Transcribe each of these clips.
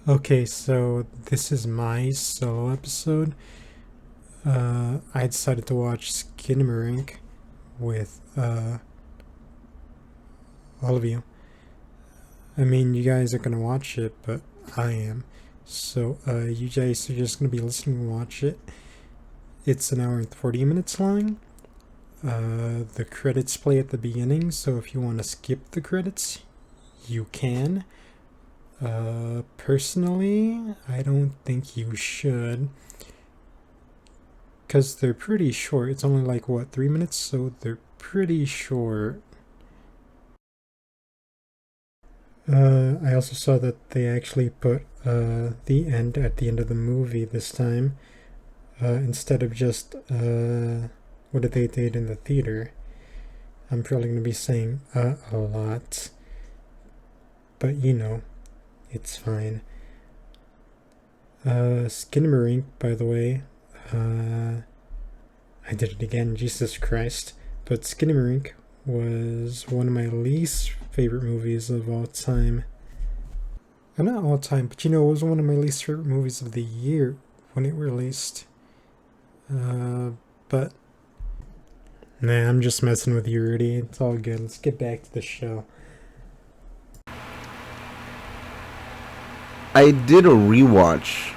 Okay, so this is my solo episode. I decided to watch Skinamarink with all of you. I mean, you guys are gonna watch it, but I am. So, you guys are just gonna be listening and watch it. It's an hour and 40 minutes long. The credits play at the beginning, so if you want to skip the credits, you can. Personally, I don't think you should. Because they're pretty short. It's only like, what, 3 minutes? So they're pretty short. I also saw that they actually put the end at the end of the movie this time, instead of just what did they did in the theater. I'm probably going to be saying a lot, but it's fine. Skinamarink, by the way, I did it again, Jesus Christ. But Skinamarink was one of my least favorite movies of all time. Not all time, but it was one of my least favorite movies of the year when it released. But nah, I'm just messing with you, Rudy. It's all good. Let's get back to the show. I did a rewatch,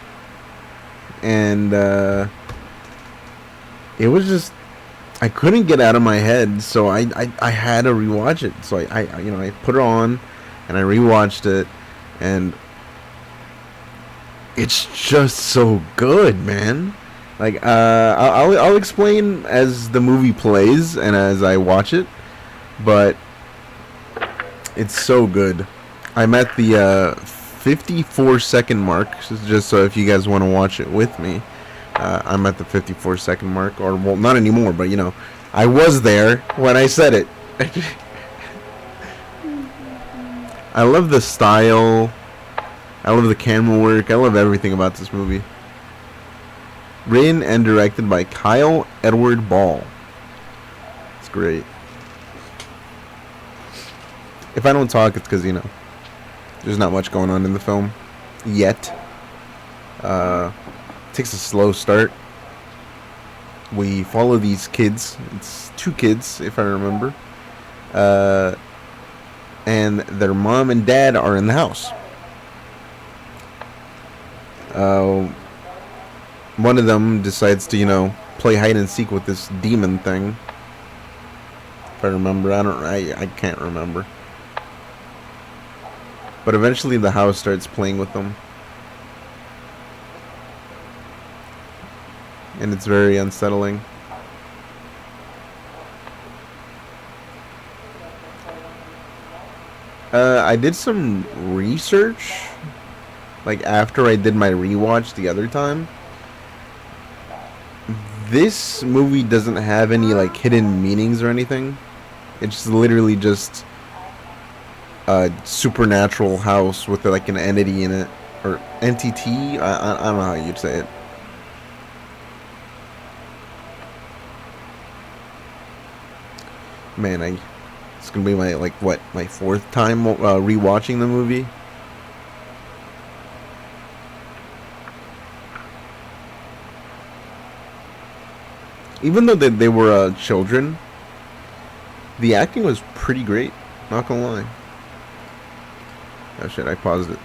and it was just I couldn't get out of my head, so I had to rewatch it. So I put it on, and I rewatched it, and it's just so good, man. Like I'll explain as the movie plays and as I watch it, but it's so good. I'm at the 54-second mark, just so if you guys want to watch it with me. I'm at the 54-second mark, or well, not anymore, but I was there when I said it. I love the style. I love the camera work. I love everything about this movie. Written and directed by Kyle Edward Ball. It's great. If I don't talk, it's because there's not much going on in the film yet. Takes a slow start. We follow these kids. It's two kids, if I remember. And their mom and dad are in the house. One of them decides to, play hide and seek with this demon thing. If I remember, I can't remember. But eventually the house starts playing with them. And it's very unsettling. I did some research, like after I did my rewatch the other time. This movie doesn't have any like hidden meanings or anything. It's literally just a supernatural house with like an entity in it, or entity. I don't know how you'd say it. Man, it's gonna be my fourth time rewatching the movie. Even though they were children, the acting was pretty great. Not gonna lie. Oh shit! I paused it.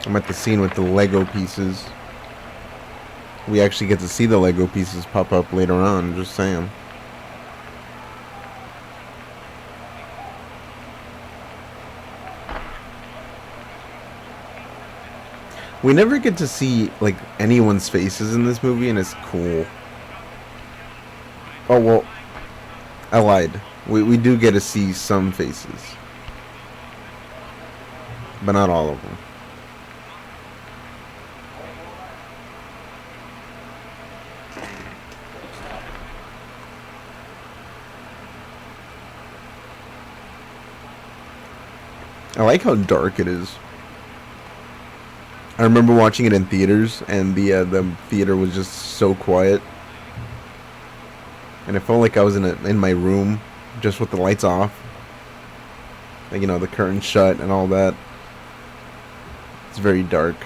I'm at the scene with the Lego pieces. We actually get to see the Lego pieces pop up later on, just saying. We never get to see like anyone's faces in this movie, and it's cool. Oh well, I lied. We do get to see some faces, but not all of them. I like how dark it is. I remember watching it in theaters, and the theater was just so quiet, and it felt like I was in my room, just with the lights off, like, you know, the curtains shut and all that. It's very dark.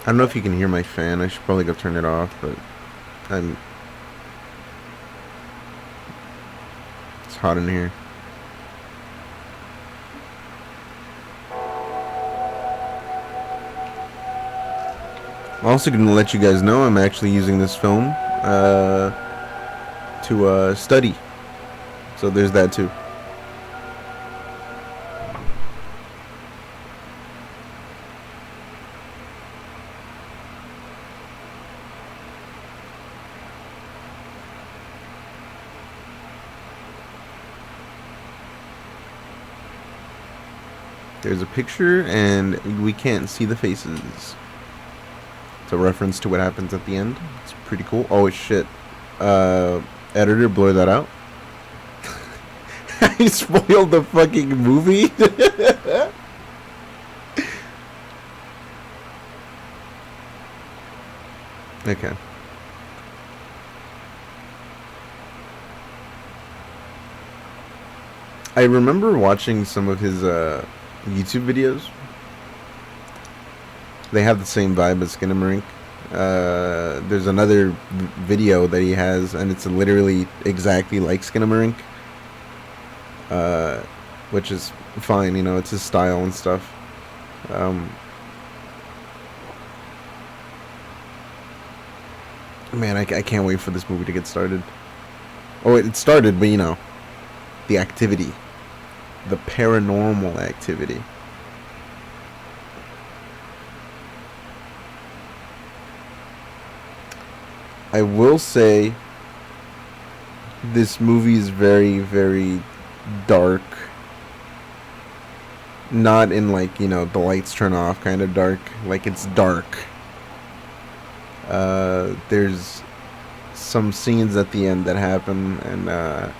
I don't know if you can hear my fan. I should probably go turn it off, but it's hot in here. I'm also going to let you guys know I'm actually using this film to study. So there's that too. There's a picture, and we can't see the faces. It's a reference to what happens at the end. It's pretty cool. Oh, shit. Editor, blur that out. I spoiled the fucking movie. Okay. I remember watching some of his YouTube videos. They have the same vibe as Skinamarink. There's another video that he has, and it's literally exactly like Skinamarink. Which is fine, you know, it's his style and stuff. Man, I can't wait for this movie to get started. Oh, it started, but you know, the activity. The paranormal activity. I will say this movie is very, very dark. Not in, like, you know, the lights turn off kind of dark. Like, it's dark. There's some scenes at the end that happen, and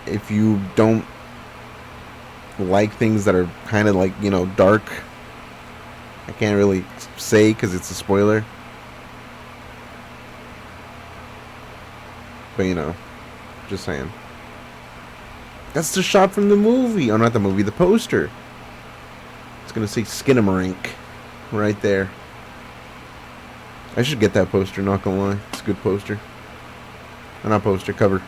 if you don't like things that are kind of, like, you know, dark, I can't really say because it's a spoiler. But, you know, just saying. That's the shot from the movie. Oh, not the movie, the poster. It's gonna say Skinamarink right there. I should get that poster, not gonna lie. It's a good poster. Or not poster, cover.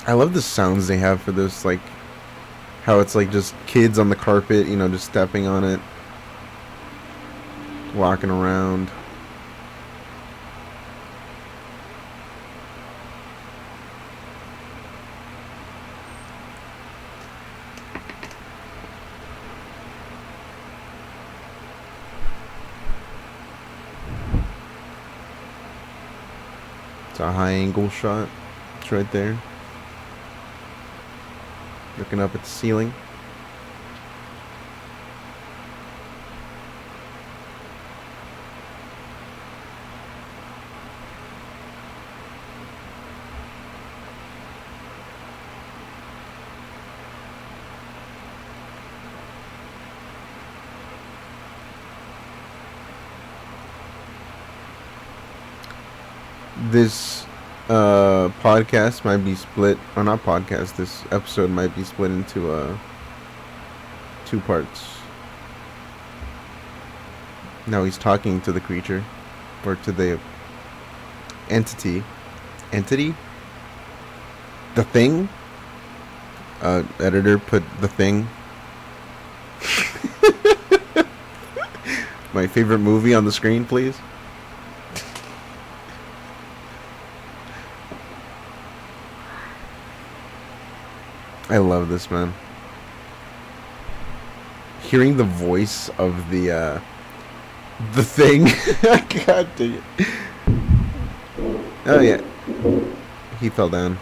I love the sounds they have for this, like, how it's like just kids on the carpet, you know, just stepping on it. Walking around. It's a high angle shot. It's right there. Looking up at the ceiling. This podcast might be split, or not podcast, this episode might be split into 2 parts. Now he's talking to the creature, or to the entity. Entity? The Thing? Editor, put The Thing. My favorite movie on the screen, please. I love this, man. Hearing the voice of the The Thing. God dang it. Oh yeah. He fell down.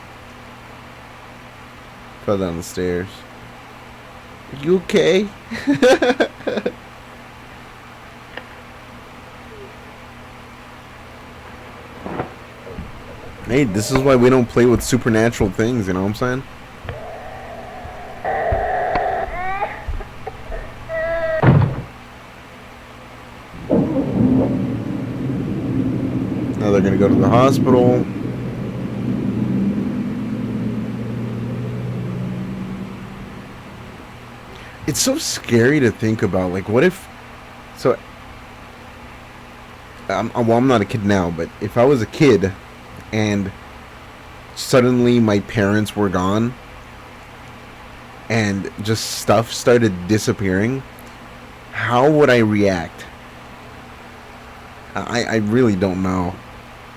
Fell down the stairs. Are you okay? Hey, this is why we don't play with supernatural things, you know what I'm saying? Now they're gonna go to the hospital. It's so scary to think about. Like, what if... So, well, I'm not a kid now, but if I was a kid and suddenly my parents were gone and just stuff started disappearing, how would I react? I really don't know.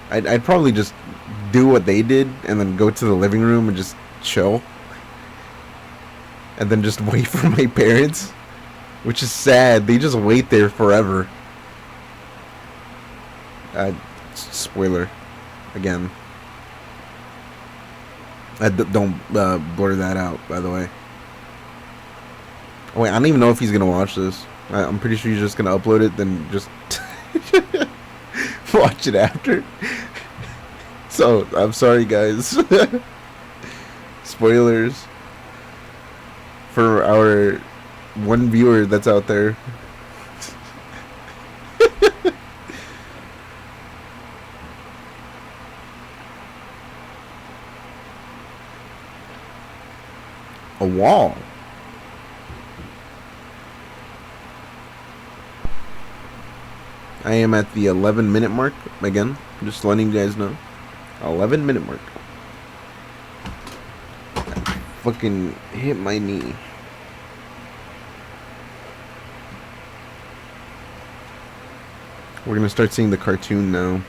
I'd probably just do what they did and then go to the living room and just chill. And then just wait for my parents. Which is sad. They just wait there forever. Spoiler. Again. Don't blur that out, by the way. Wait, I don't even know if he's gonna watch this. I'm pretty sure he's just gonna upload it, then just watch it after. So, I'm sorry, guys. Spoilers for our one viewer that's out there. A wall. I am at the 11-minute mark. Again, just letting you guys know. 11-minute mark. Fucking hit my knee. We're gonna start seeing the cartoon now.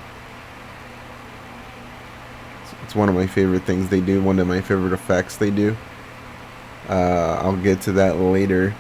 It's one of my favorite things they do. One of my favorite effects they do. I'll get to that later.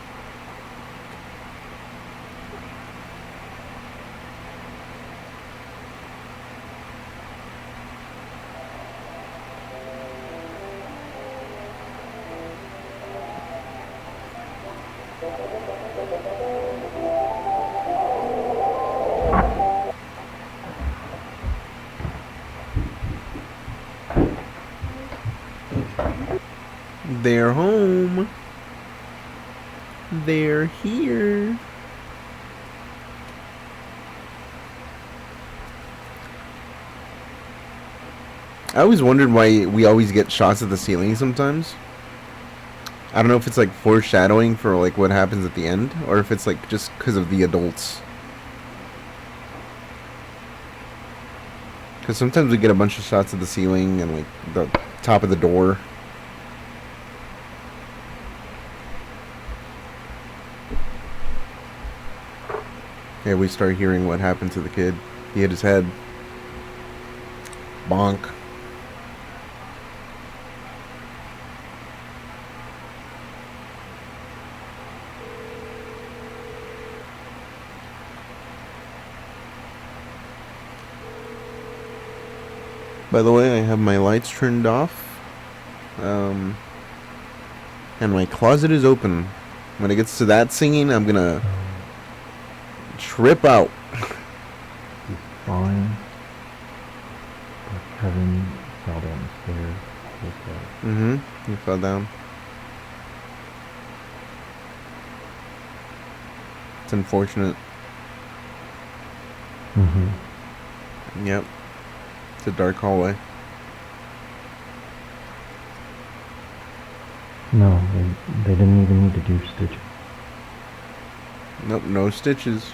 They're home. They're here. I always wondered why we always get shots of the ceiling sometimes. I don't know if it's like foreshadowing for like what happens at the end, or if it's like just because of the adults. Because sometimes we get a bunch of shots of the ceiling and like the top of the door. Yeah, we start hearing what happened to the kid. He hit his head. Bonk. By the way, I have my lights turned off. And my closet is open. When it gets to that singing, I'm gonna trip out. He's falling. But Kevin fell down the stairs. He fell down. It's unfortunate. Yep. It's a dark hallway. No, they didn't even need to do stitches. Nope, no stitches.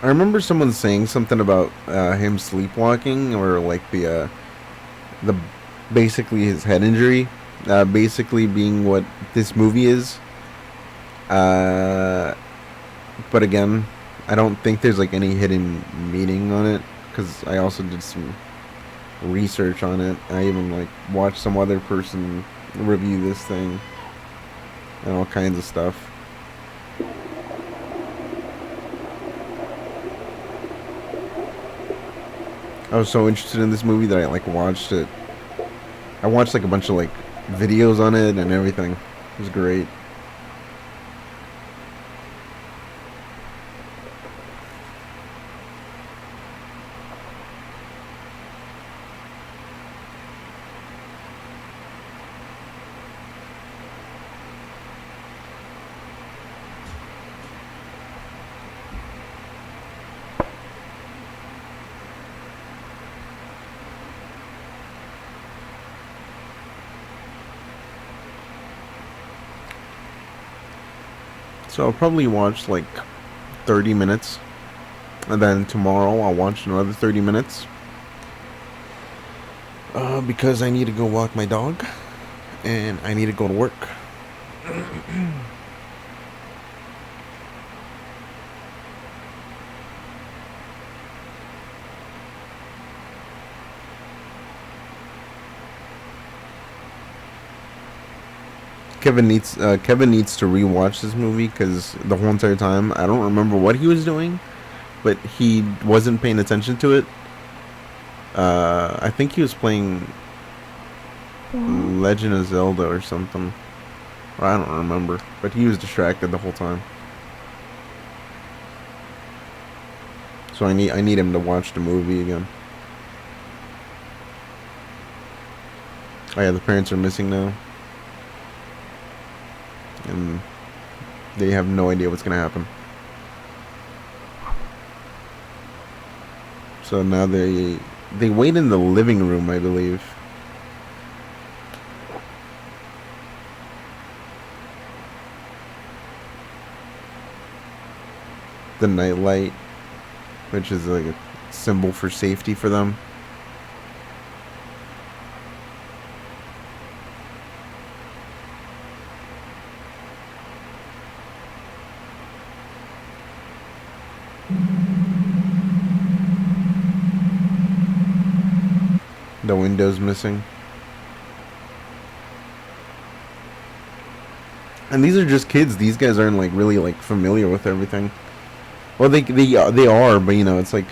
I remember someone saying something about him sleepwalking, or like the basically his head injury, basically being what this movie is. But again, I don't think there's like any hidden meaning on it. because I also did some research on it. I even like watched some other person review this thing and all kinds of stuff. I was so interested in this movie that I like watched it. I watched like a bunch of like videos on it and everything. It was great. So I'll probably watch like 30 minutes. And then tomorrow I'll watch another 30 minutes. Because I need to go walk my dog. And I need to go to work. Kevin needs to rewatch this movie because the whole entire time I don't remember what he was doing, but he wasn't paying attention to it. I think he was playing Legend of Zelda or something, or I don't remember, but he was distracted the whole time. So I need him to watch the movie again. Oh yeah, the parents are missing now. And they have no idea what's gonna happen. So now they wait in the living room, I believe. The nightlight, which is like a symbol for safety for them. The window's missing. And these are just kids. These guys aren't like really like familiar with everything. Well, they are, but you know, it's like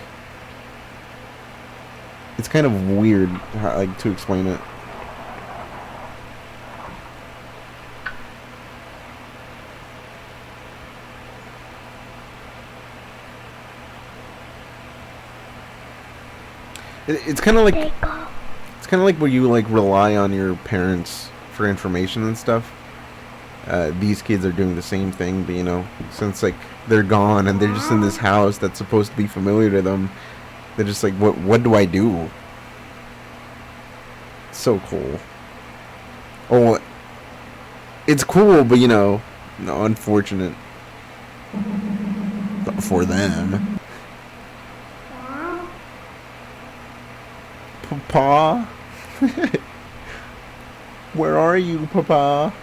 it's kind of weird how, like to explain it. It's kind of like where you like rely on your parents for information and stuff. These kids are doing the same thing, but you know, since like they're gone and they're just in this house that's supposed to be familiar to them, they're just like, what do I do? So cool. Oh, it's cool, but you know, unfortunate for them. Papa? Where are you, Papa?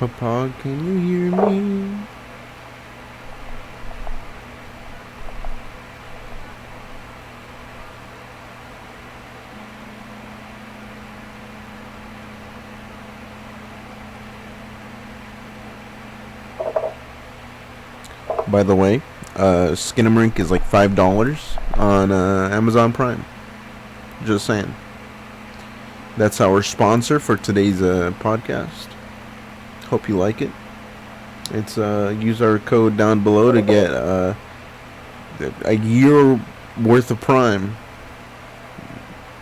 Papa, can you hear me? By the way, Skinamarink is like $5 on Amazon Prime. Just saying. That's our sponsor for today's podcast. Hope you like it. It's use our code down below to get a year worth of Prime.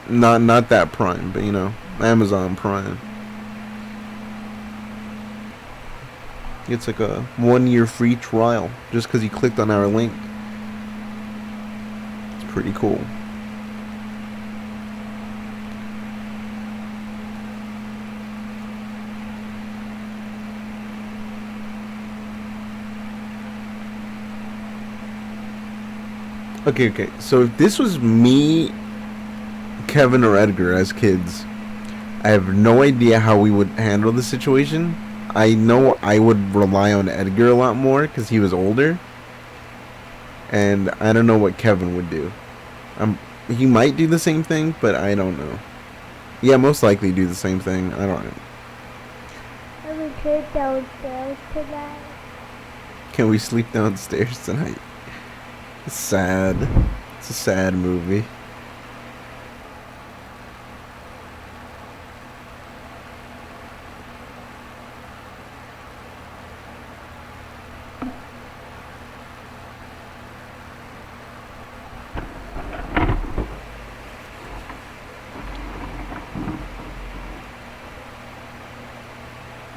Not that Prime, but you know, Amazon Prime. It's like a 1 year free trial just because you clicked on our link. It's pretty cool. Okay. So if this was me, Kevin, or Edgar as kids, I have no idea how we would handle the situation. I know I would rely on Edgar a lot more because he was older. And I don't know what Kevin would do. He might do the same thing, but I don't know. Yeah, most likely do the same thing. I don't know. I would sleep downstairs tonight. Can we sleep downstairs tonight? It's sad. It's a sad movie.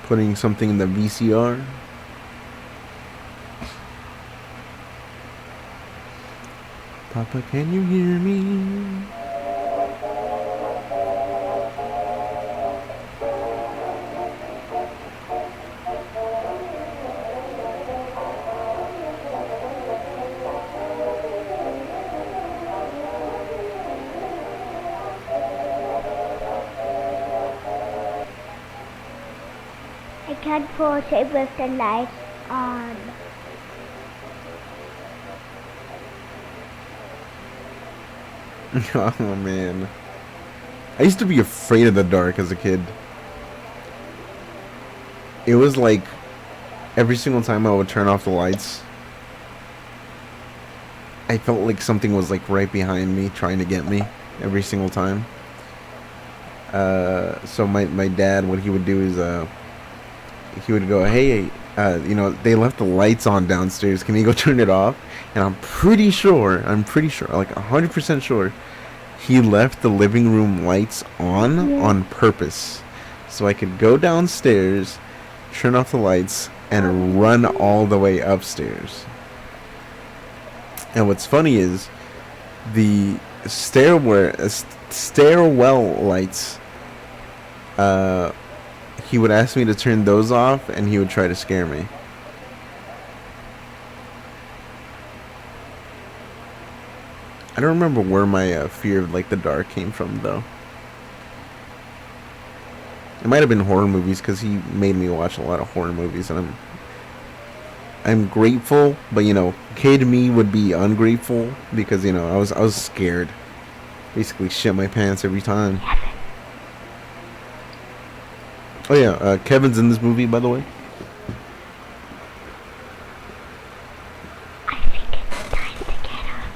Putting something in the VCR. Papa, can you hear me? I can't fall asleep with the lights on. Oh man. I used to be afraid of the dark as a kid. It was like every single time I would turn off the lights, I felt like something was like right behind me trying to get me every single time. So my dad, what he would do is he would go, hey, they left the lights on downstairs, can you go turn it off? And I'm pretty sure, like 100% sure, he left the living room lights on purpose, so I could go downstairs, turn off the lights, and run all the way upstairs. And what's funny is the stairwell lights, he would ask me to turn those off, and he would try to scare me. I don't remember where my fear of like the dark came from, though. It might have been horror movies, because he made me watch a lot of horror movies, and I'm grateful, but kid me would be ungrateful, because I was scared. Basically shit my pants every time. Oh yeah, Kevin's in this movie, by the way. I think it's time to get up.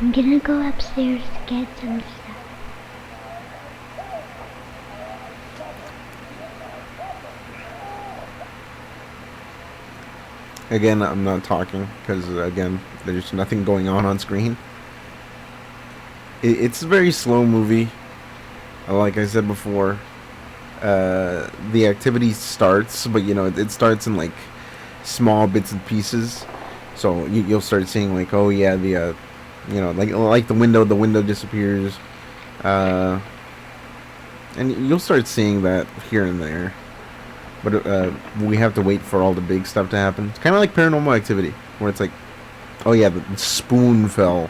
I'm gonna go upstairs to get some stuff. Again, I'm not talking because, again, there's nothing going on screen. It's a very slow movie. Like I said before, the activity starts, but it starts in like small bits and pieces. So you'll start seeing like, oh yeah, the like the window disappears, and you'll start seeing that here and there. But we have to wait for all the big stuff to happen. It's kind of like Paranormal Activity, where it's like, oh yeah, the spoon fell.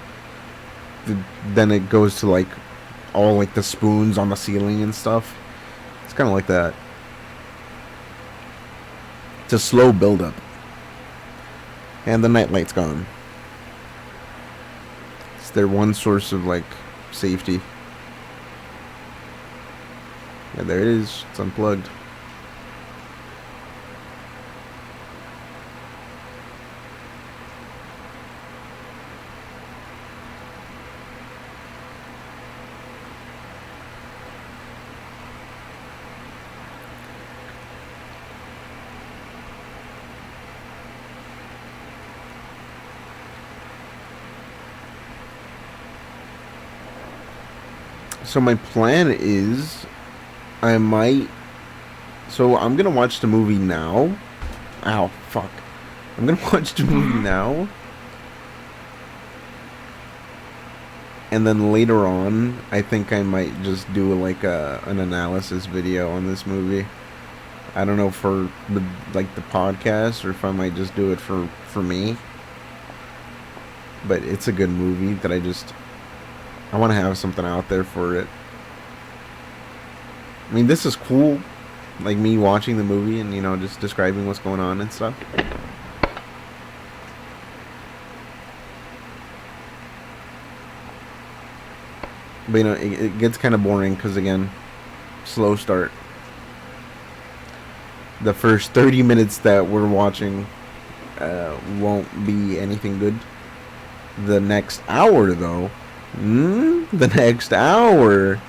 Then it goes to like all like the spoons on the ceiling and stuff. It's kind of like that. It's a slow build-up. And the nightlight's gone. It's their one source of like safety. Yeah, there it is. It's unplugged. So my plan is, I might. So I'm gonna watch the movie now. Ow, fuck. I'm gonna watch the movie now. And then later on, I think I might just do like an analysis video on this movie. I don't know for the podcast, or if I might just do it for me. But it's a good movie that I want to have something out there for it. I mean, this is cool, like me watching the movie and, you know, just describing what's going on and stuff. But, you know, it gets kind of boring because, again, slow start. The first 30 minutes that we're watching won't be anything good. The next hour, though, the next hour,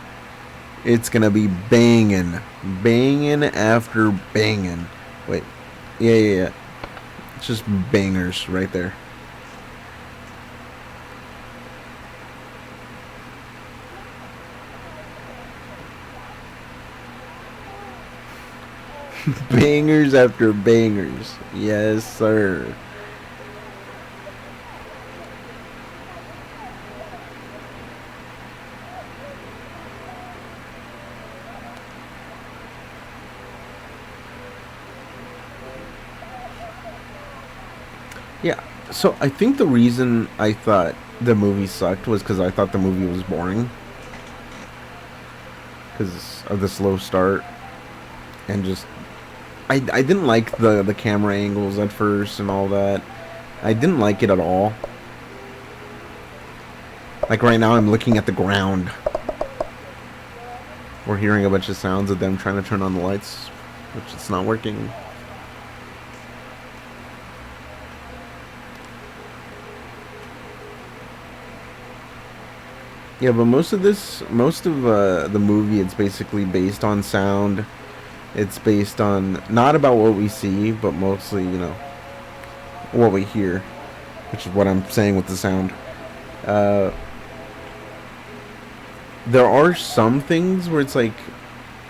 it's gonna be banging. Banging after banging. Wait. Yeah. It's just bangers right there. Bangers after bangers. Yes, sir. Yeah, so I think the reason I thought the movie sucked was because I thought the movie was boring. Because of the slow start. And just... I didn't like the camera angles at first and all that. I didn't like it at all. Like right now I'm looking at the ground. We're hearing a bunch of sounds of them trying to turn on the lights, which it's not working. Yeah, but most of the movie, it's basically based on sound. It's based on, not about what we see, but mostly, you know, what we hear. Which is what I'm saying with the sound. There are some things where it's like,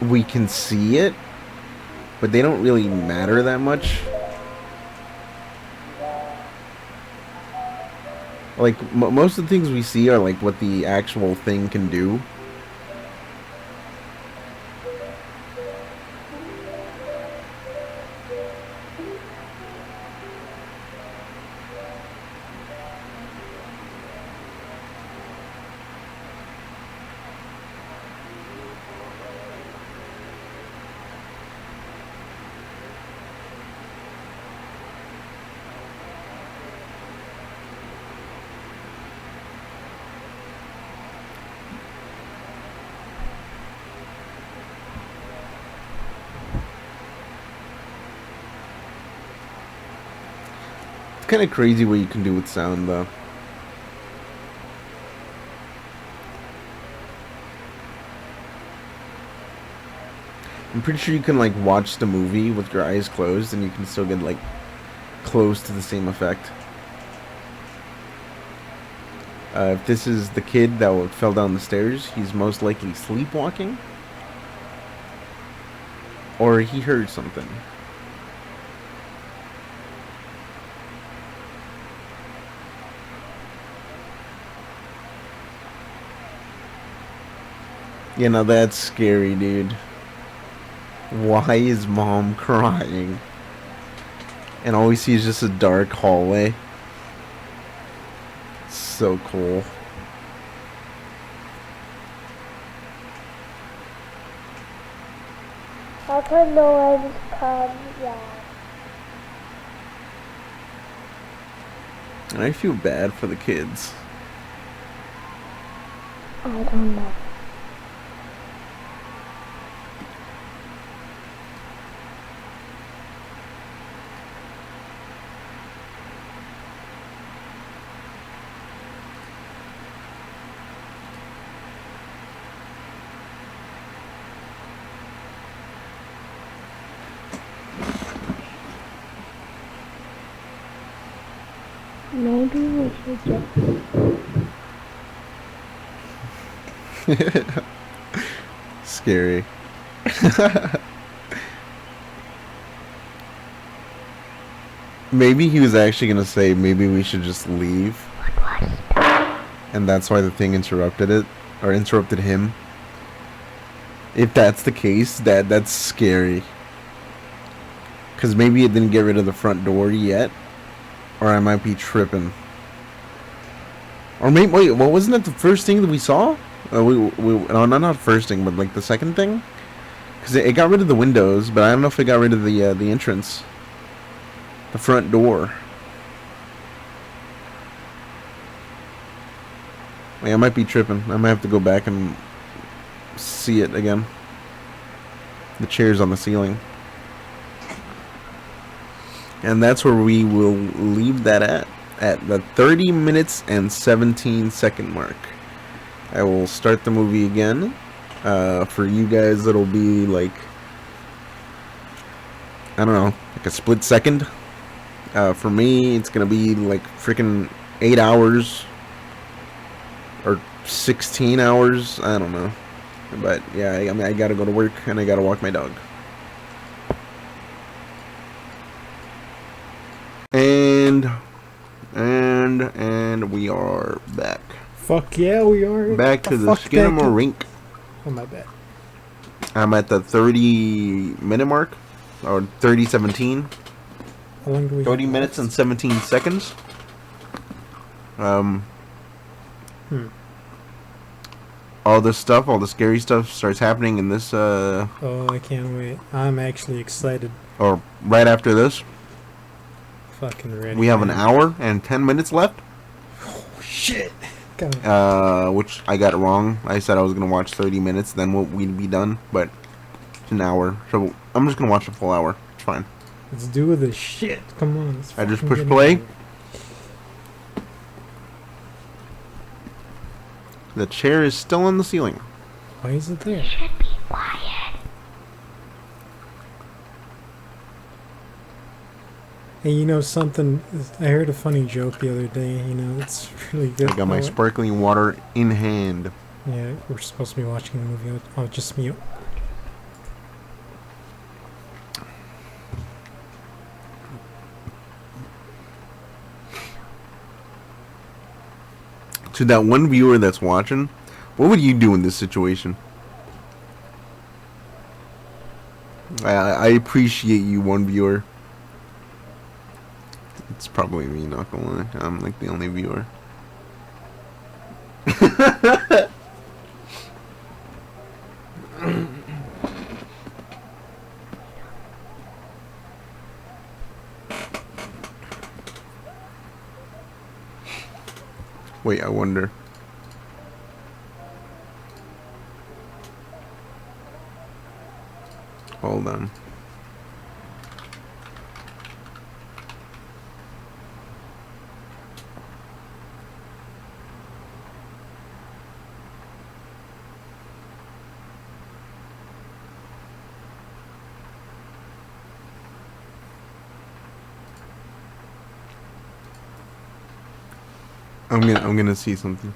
we can see it, but they don't really matter that much. Like, most of the things we see are like what the actual thing can do. Kind of crazy what you can do with sound, though. I'm pretty sure you can like watch the movie with your eyes closed and you can still get like close to the same effect. If this is the kid that fell down the stairs, he's most likely sleepwalking, or he heard something. You know, that's scary, dude. Why is mom crying? And all we see is just a dark hallway. So cool. How come no one's come yet? I feel bad for the kids. I don't know. Maybe we should just... Scary. Maybe he was actually gonna say maybe we should just leave. What was that? And that's why the thing interrupted it, or interrupted him. If that's the case, that's scary. Cause maybe it didn't get rid of the front door yet, or I might be tripping. Or maybe wait, what wasn't that the first thing that we saw? No, not first thing, but like the second thing. Cause it got rid of the windows, but I don't know if it got rid of the entrance, the front door. Wait, I might be tripping. I might have to go back and see it again. The chairs on the ceiling. And that's where we will leave that at the 30 minutes and 17-second mark. I will start the movie again. For you guys, it'll be like, I don't know, like a split second. For me, it's gonna be like freaking 8 hours. Or 16 hours, I don't know. But yeah, I mean, I gotta go to work and I gotta walk my dog. And we are back. Fuck yeah, we are. Back to the Skinamarink. Oh, my bad. I'm at the 30-minute mark. Or 30:17. How long do we 30 have minutes left? and 17 seconds. All this stuff, all the scary stuff starts happening in this, Oh, I can't wait. I'm actually excited. or right after this. Fucking ready. We have an man. hour and 10 minutes left. Oh, shit. God. Which I got it wrong. I said I was gonna watch 30 minutes, then we'd be done, but it's an hour. So I'm just gonna watch a full hour. It's fine. Let's do this shit. Come on. Let's I just fucking push get play. into it. The chair is still on the ceiling. Why is it there? Should be quiet. Hey, you know something? I heard a funny joke the other day. You know, it's really good. I got my Oh, sparkling water in hand. Yeah, we're supposed to be watching a movie. I'll just mute. To that one viewer that's watching, what would you do in this situation? I appreciate you, one viewer. It's probably me, not gonna lie. I'm like the only viewer. Wait, I wonder. Hold on. I'm gonna see something.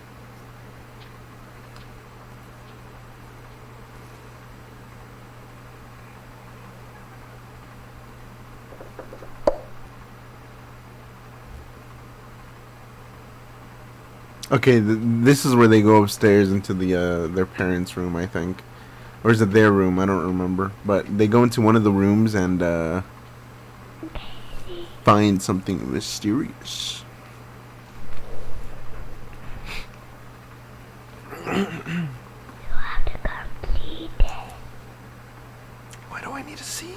Okay, this is where they go upstairs into the their parents' room, I think, or is it their room? I don't remember. But they go into one of the rooms and find something mysterious. You have to come see this. Why do I need to see?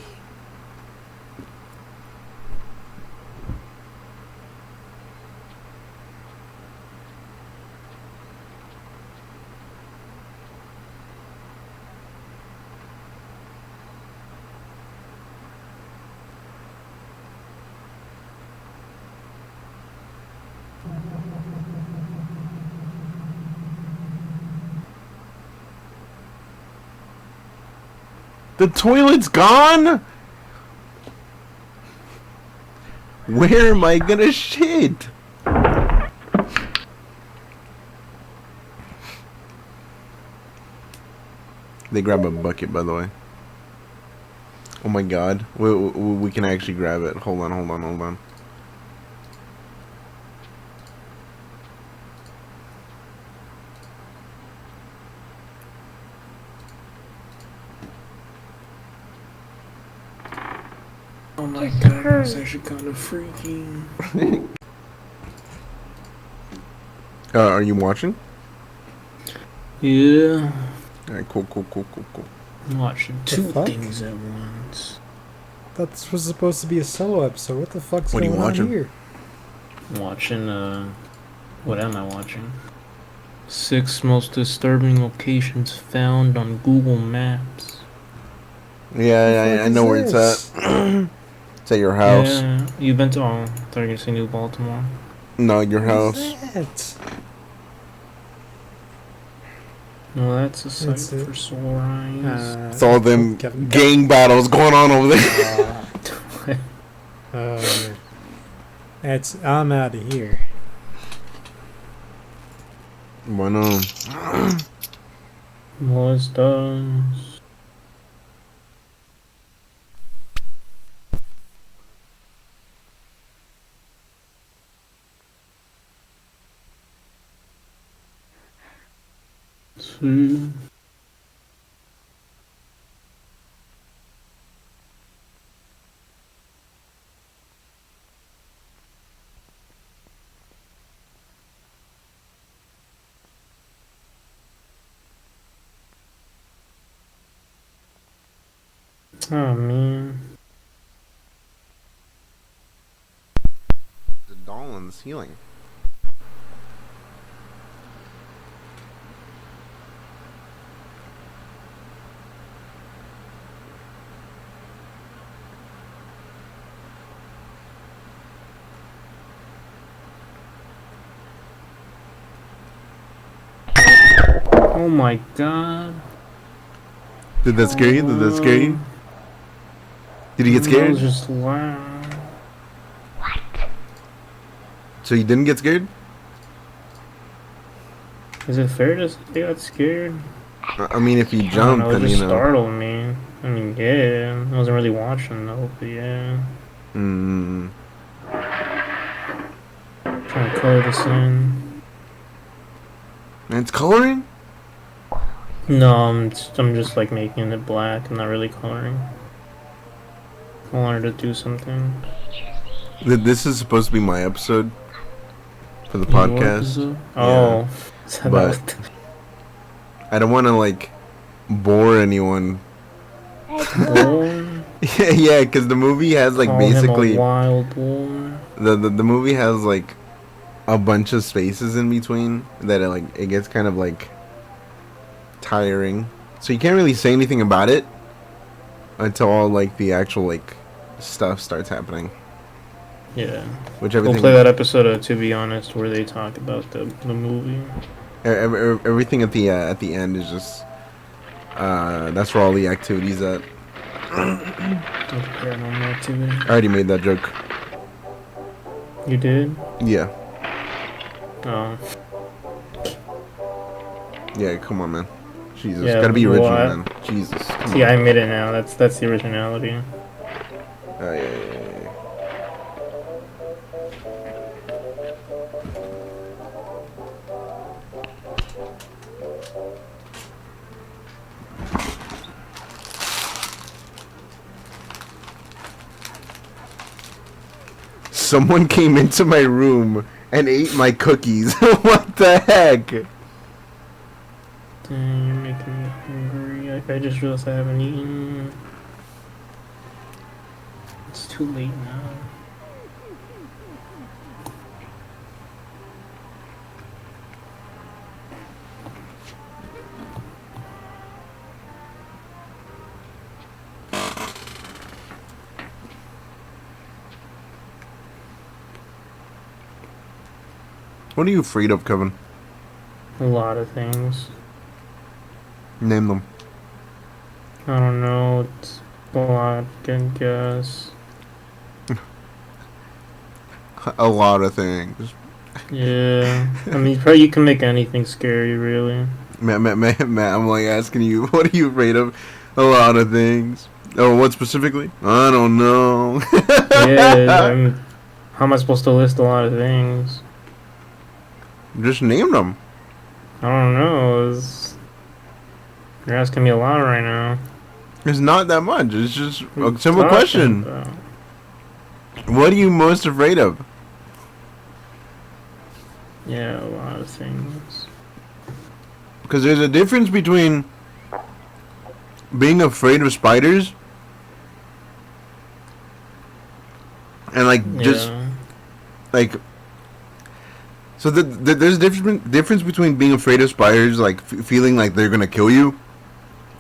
The toilet's gone? Where am I gonna shit? They grab a bucket, by the way. Oh my god. We can actually grab it. Hold on, hold on, hold on. Oh my Just god, hurry. that's actually kind of freaky. Are you watching? Yeah. Alright, cool, cool, cool, cool, cool. I'm watching two fuck? things at once. That was supposed to be a solo episode. What the fuck's What are you going on watching? here? I'm watching, what am I watching? 6 most disturbing locations found on Google Maps. Yeah, I know where it's at. It's at your house. Yeah, you've been to, oh, I thought you were gonna say New Baltimore. No, your house. What's that? Well, that's a sight That's it. for sore eyes. It's all them Kevin- gang battles going on over there. I'm out of here. Bueno. What's does? See. Oh man. The doll on the ceiling. Oh my god. Did that scare you? Did that scare you? Did you get That scared? was just loud. So you didn't get scared? Is it fair to say I got scared? I mean, if you I don't jumped, know, it then just you know. startled me. I mean, yeah. I wasn't really watching though, but yeah. Mm. Trying to color this in. And it's coloring? No, I'm just like making it black. I'm not really coloring. I wanted to do something. This is supposed to be my episode for the Your podcast. episode? Oh. So But- that I don't want to like bore anyone. was Like, boy. Yeah, because the movie has like Call him basically a wild boy. the movie has like a bunch of spaces in between that it gets kind of like tiring. So you can't really say anything about it until all like the actual like stuff starts happening. Yeah. Which We'll everything play that episode of To Be Honest where they talk about the movie. everything at the end is just that's where all the activities at. Like Paranormal Activity. I already made that joke. You did? Yeah. Oh. Yeah, come on, man. Jesus, Yeah, gotta be original, what? man. Jesus. Come See, on. I admit it now. That's the originality. Yeah. Someone came into my room and ate my cookies. What the heck? Dang, you're making me hungry. I just realized I haven't eaten. It's too late now. What are you afraid of, Kevin? A lot of things. Name them. I don't know. It's a lot, I guess. A lot of things. Yeah. I mean, probably you can make anything scary, really. Matt, I'm like asking you, what are you afraid of? A lot of things. Oh, what specifically? I don't know. Yeah, how am I supposed to list a lot of things? Just name them. I don't know. You're asking me a lot right now. It's not that much. It's just a What simple you talking question. about? What are you most afraid of? Yeah, a lot of things. Because there's a difference between being afraid of spiders and like just Yeah. like. So there's a difference between being afraid of spiders, like feeling like they're gonna kill you,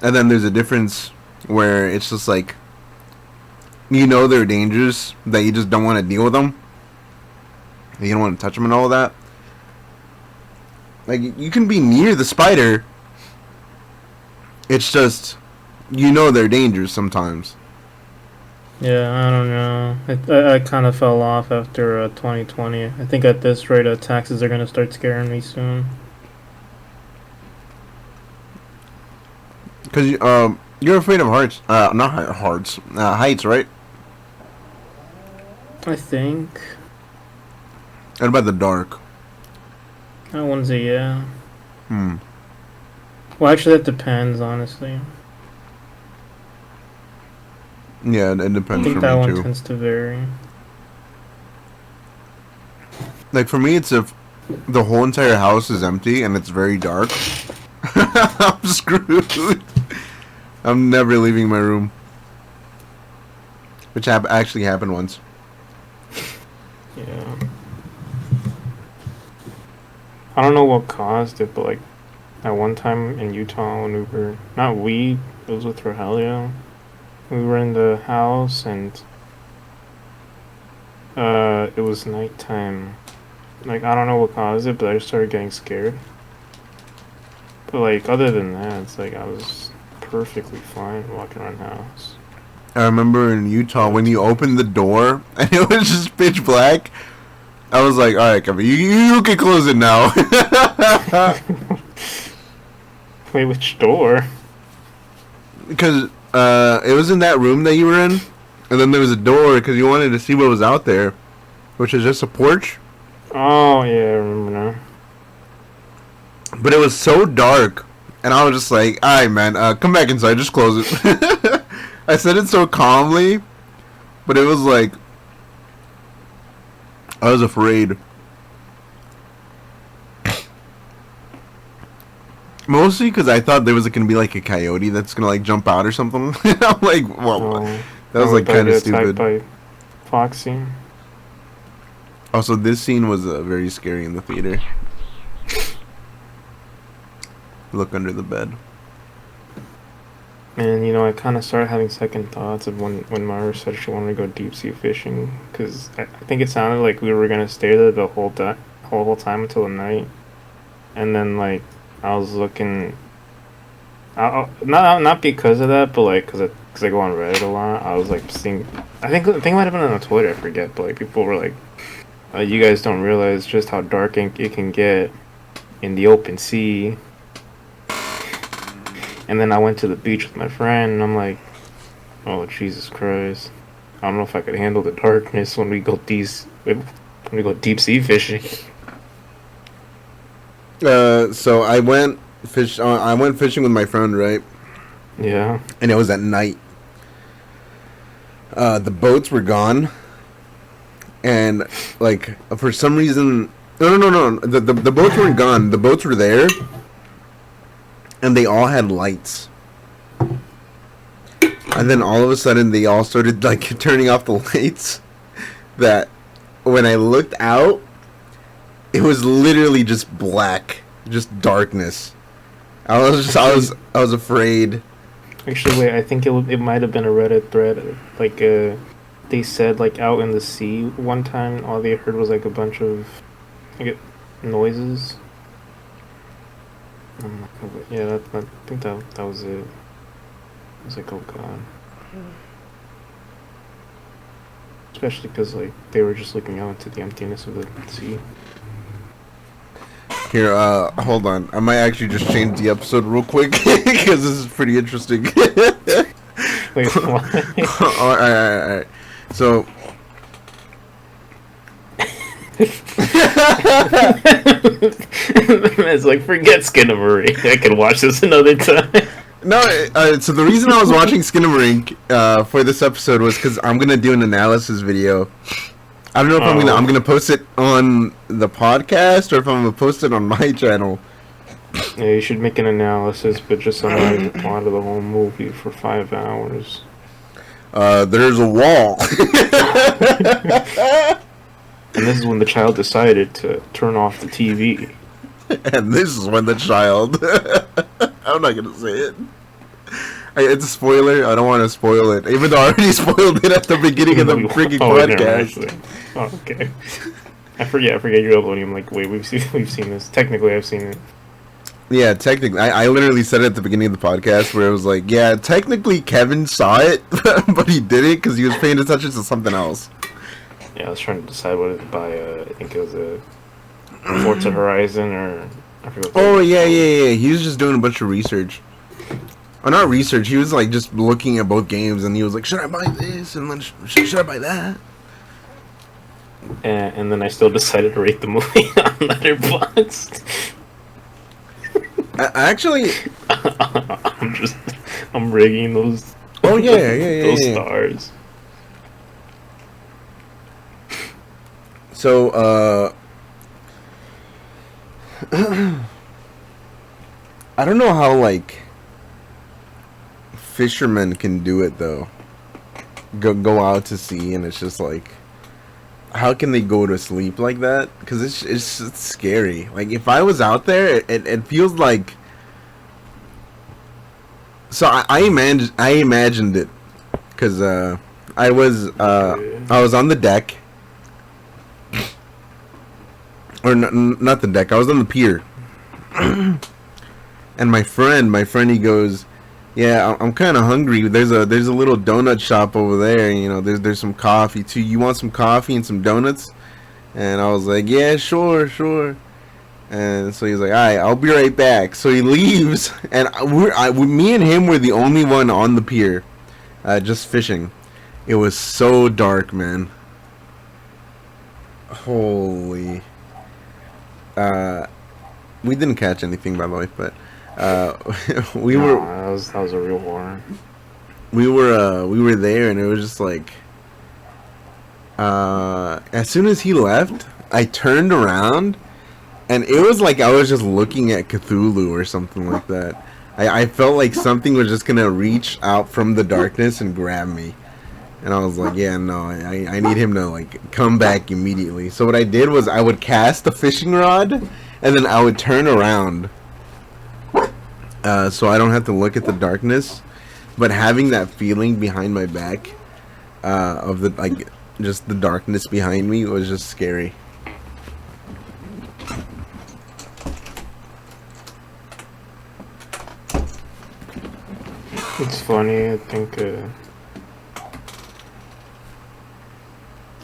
and then there's a difference where it's just like you know they're dangerous, that you just don't want to deal with them. You don't want to touch them and all that. Like you can be near the spider. It's just you know they're dangerous sometimes. Yeah, I don't know. I kind of fell off after 2020. I think at this rate, taxes are gonna start scaring me soon. Cause you're afraid of hearts. Not hearts. Heights, right? I think. What about the dark? I wouldn't say yeah. Hmm. Well, actually, that depends, honestly. Yeah, it I depends think for that me one too. tends to vary. Like for me, it's if the whole entire house is empty and it's very dark. I'm screwed. I'm never leaving my room. Which actually happened once. Yeah. I don't know what caused it, but like at one time in Utah when it was with Rogelio. We were in the house and it was nighttime. Like I don't know what caused it, but I just started getting scared. But like other than that, it's like I was perfectly fine walking around the house. I remember in Utah when you opened the door and it was just pitch black. I was like, all right, Kevin, you can close it now. Wait, which door? Because it was in that room that you were in, and then there was a door because you wanted to see what was out there, which is just a porch. Oh yeah, I remember now. But it was so dark, and I was just like, all right, man, come back inside, just close it. I said it so calmly, but it was like, I was afraid. Mostly because I thought there was going to be like a coyote that's going to like jump out or something. I'm like, well, that was like kind of stupid. By Foxy. Also, this scene was very scary in the theater. Look under the bed. And you know, I kind of started having second thoughts of when Mara said she wanted to go deep sea fishing, because I think it sounded like we were gonna stay there the whole time until the night, and then like I was looking, not because of that, but like because I go on Reddit a lot. I was like seeing, I think it might have been on Twitter, I forget, but like people were like, you guys don't realize just how dark it can get in the open sea. And then I went to the beach with my friend, and I'm like, oh, Jesus Christ. I don't know if I could handle the darkness when we go deep sea fishing. So I went fishing with my friend, right? Yeah. And it was at night. The boats were gone, and like for some reason, no. The boats weren't gone. The boats were there. And they all had lights. And then all of a sudden they all started like turning off the lights. That when I looked out, it was literally just black, just darkness. I was afraid. Actually, wait, I think it might have been a Reddit thread. Like they said like out in the sea one time all they heard was like a bunch of noises. Yeah, I think that was it. I was like, oh god. Especially because like they were just looking out into the emptiness of the sea. Here, hold on. I might actually just change the episode real quick because this is pretty interesting. Wait, what? Alright. So. It's like, forget Skinamarink. I can watch this another time. No, so the reason I was watching Skinamarink for this episode was because I'm gonna do an analysis video. I don't know if I'm gonna post it on the podcast or if I'm gonna post it on my channel. Yeah, you should make an analysis, but just summarize the plot of the whole movie for 5 hours. There's a wall. And this is when the child decided to turn off the TV. And this is when the child. I'm not gonna say it. It's a spoiler. I don't want to spoil it, even though I already spoiled it at the beginning of the freaking podcast. Oh, okay. I forget you're uploading. I'm like, wait, we've seen this. Technically, I've seen it. Yeah, technically, I literally said it at the beginning of the podcast where it was like, yeah, technically Kevin saw it, but he didn't because he was paying attention to something else. Yeah, I was trying to decide what to buy. I think it was a Forza Horizon or I forget. Oh yeah. He was just doing a bunch of research. Or not research. He was like just looking at both games, and he was like, "Should I buy this?" And then should I buy that? And then I still decided to rate the movie on Letterboxd. Actually, I'm rigging those. Oh yeah, those stars. So, I don't know how, like, fishermen can do it, though. Go out to sea, and it's just, like, how can they go to sleep like that? Because it's scary. Like, if I was out there, it feels like... So, I imagined it, because, I was on the deck. Or not the deck. I was on the pier, and my friend, he goes, "Yeah, I'm kind of hungry. There's a little donut shop over there. You know, there's some coffee too. You want some coffee and some donuts?" And I was like, "Yeah, sure." And so he's like, "All right, I'll be right back." So he leaves, and me and him were the only one on the pier, just fishing. It was so dark, man. Holy. We didn't catch anything, by the way, but that was a real horror. We were there, and it was just like, as soon as he left, I turned around, and it was like I was just looking at Cthulhu or something like that. I felt like something was just gonna reach out from the darkness and grab me. And I was like, yeah, no, I need him to, like, come back immediately. So what I did was I would cast the fishing rod, and then I would turn around. So I don't have to look at the darkness. But having that feeling behind my back, of the, like, just the darkness behind me was just scary. It's funny, I think,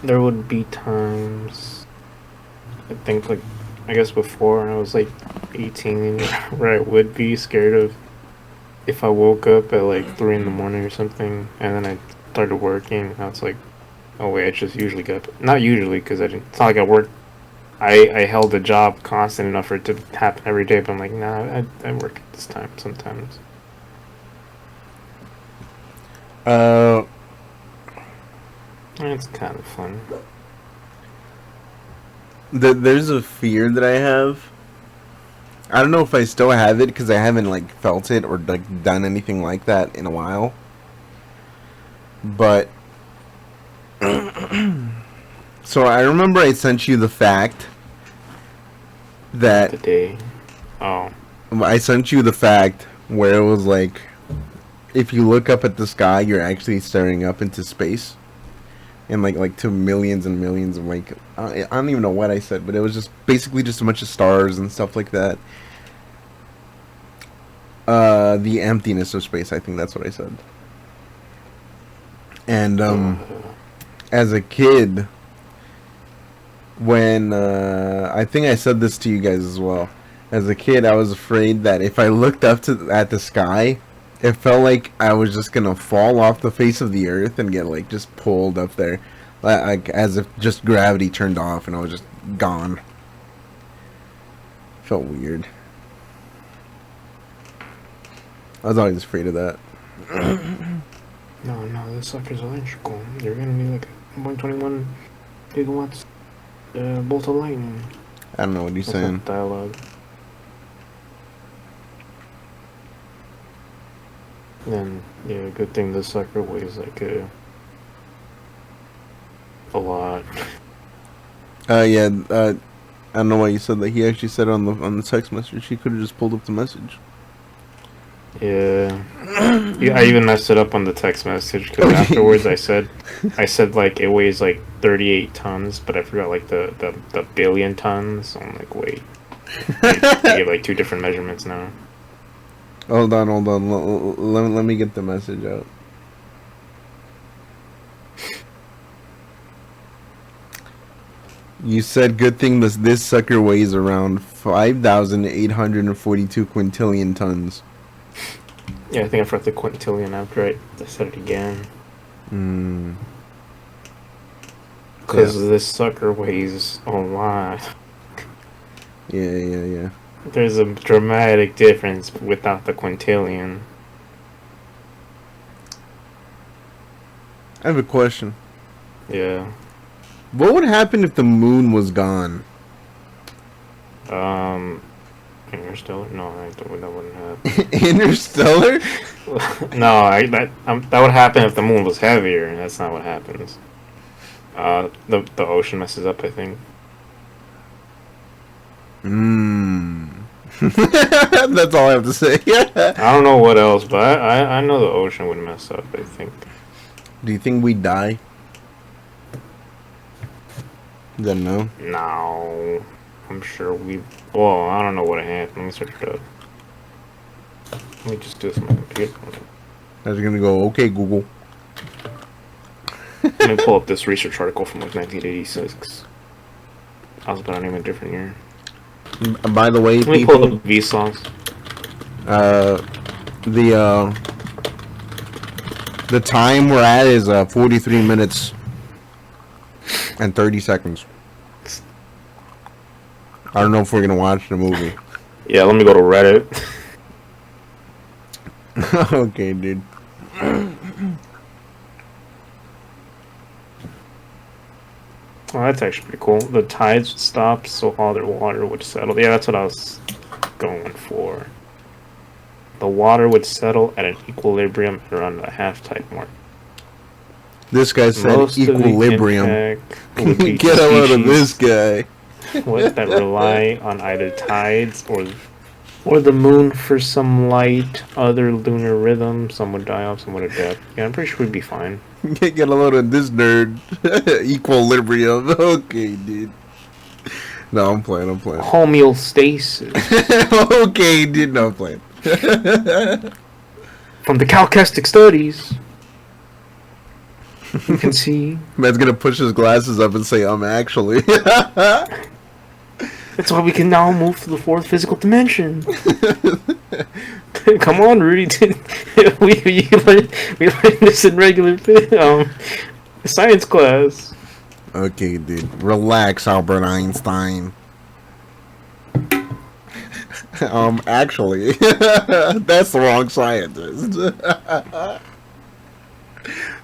there would be times, I think, like, I guess before I was like 18, where I would be scared of if I woke up at like 3 in the morning or something, and then I started working. I was like, oh wait, I just usually get up. Not usually, because it's not like I worked. I held a job constant enough for it to happen every day, but I'm like, nah, I work at this time sometimes. It's kind of fun. There's a fear that I have. I don't know if I still have it because I haven't like felt it or like done anything like that in a while. But so I remember I sent you the fact that Today. Oh. I sent you the fact where it was like, if you look up at the sky, you're actually staring up into space. And like to millions and millions of like, I don't even know what I said, but it was just basically just a bunch of stars and stuff like that. The emptiness of space, I think that's what I said. And as a kid, when I think I said this to you guys as well. As a kid, I was afraid that if I looked up at the sky, it felt like I was just gonna fall off the face of the earth and get like just pulled up there, like as if just gravity turned off and I was just gone. Felt weird. I was always afraid of that. No, this sucker's electrical. You're gonna need like 121 gigawatts bolt of lightning. I don't know what you're That's saying. not dialogue. And yeah, good thing this sucker weighs like a lot. Yeah. I don't know why you said that. He actually said on the text message. He could have just pulled up the message. Yeah. Yeah, I even messed it up on the text message because afterwards I said like it weighs like 38 tons, but I forgot like the billion tons. So I'm like, wait, they give like two different measurements now. Hold on. Let me get the message out. You said good thing this sucker weighs around 5,842 quintillion tons. Yeah, I think I forgot the quintillion after I said it again. Because this sucker weighs a lot. Yeah. There's a dramatic difference without the quintillion. I have a question. Yeah. What would happen if the moon was gone? Interstellar? No, that wouldn't happen. Interstellar? No, that would happen if the moon was heavier, and that's not what happens. The ocean messes up, I think. That's all I have to say. I don't know what else, but I know the ocean would mess up, I think. Do you think we die? Then no. No. I'm sure well, I don't know what happened. Let me search it up. Let me just do this on my computer. I was gonna go, okay, Google. Let me pull up this research article from like 1986. I was about to name a different year. By the way, Let me pull up V songs. The time we're at is 43 minutes and 30 seconds. I don't know if we're gonna watch the movie. Yeah, let me go to Reddit. Okay, dude. Oh, that's actually pretty cool. The tides would stop, so all their water would settle. Yeah, that's what I was going for. The water would settle at an equilibrium around the half-tide mark. This guy said Most of the equilibrium. impact would be Get a load of species this guy. that rely on either tides or the moon for some light, other lunar rhythm. Some would die off, some would adapt. Yeah, I'm pretty sure we'd be fine. Get a load of this nerd. Equilibrium. Okay, dude. No, I'm playing. Homeostasis. Okay, dude. No, I'm playing. From the Calcastic studies, you can see. Man's gonna push his glasses up and say, actually. That's why we can now move to the fourth physical dimension. Come on, Rudy. we learned this in regular science class. Okay, dude. Relax, Albert Einstein. Actually, that's the wrong scientist.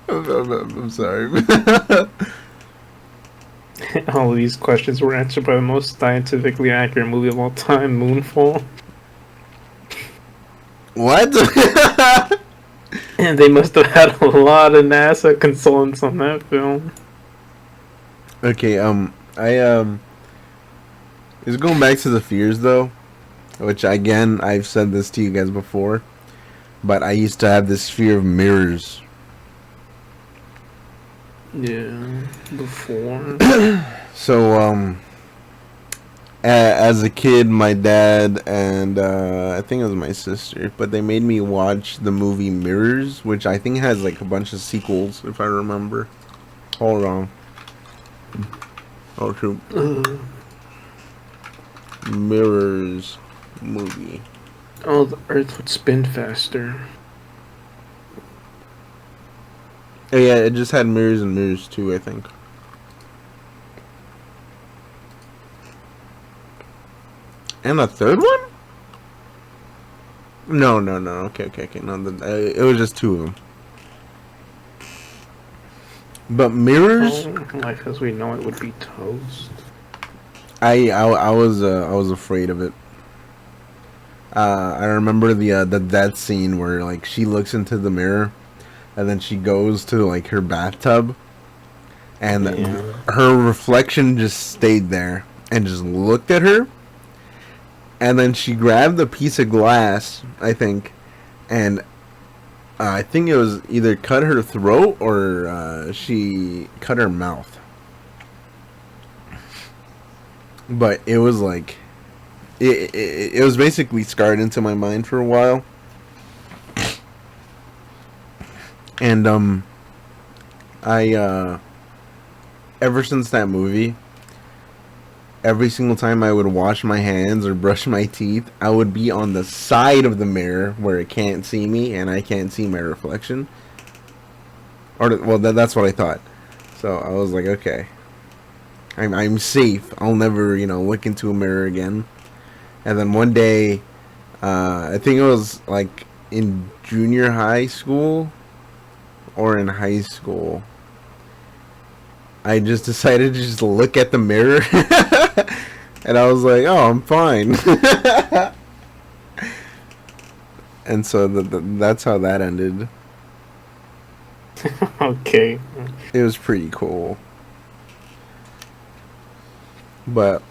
I'm sorry. All of these questions were answered by the most scientifically accurate movie of all time, Moonfall. What? And they must have had a lot of NASA consultants on that film. Okay, is going back to the fears though, which again I've said this to you guys before, but I used to have this fear of mirrors. Yeah, before. So as a kid, my dad and I think it was my sister, but they made me watch the movie Mirrors, which I think has like a bunch of sequels if I remember. All wrong. Oh, true. Uh, Mirrors movie. oh, the Earth would spin faster. Oh, yeah, it just had Mirrors and Mirrors too, I think. And a third one? No. Okay. No, it was just two of them. But Mirrors, Life as we know it would be toast. I was afraid of it. I remember that scene where like she looks into the mirror, and then she goes to like her bathtub, and her reflection just stayed there and just looked at her. And then she grabbed a piece of glass, I think, and I think it was either cut her throat or she cut her mouth. But it was like, it was basically scarred into my mind for a while. And ever since that movie, every single time I would wash my hands or brush my teeth, I would be on the side of the mirror where it can't see me and I can't see my reflection. Or, well, that's what I thought. So I was like, okay, I'm safe. I'll never, look into a mirror again. And then one day, I think it was like in junior high school or in high school, I just decided to just look at the mirror. And I was like, oh, I'm fine. And so that's how that ended. Okay. It was pretty cool. But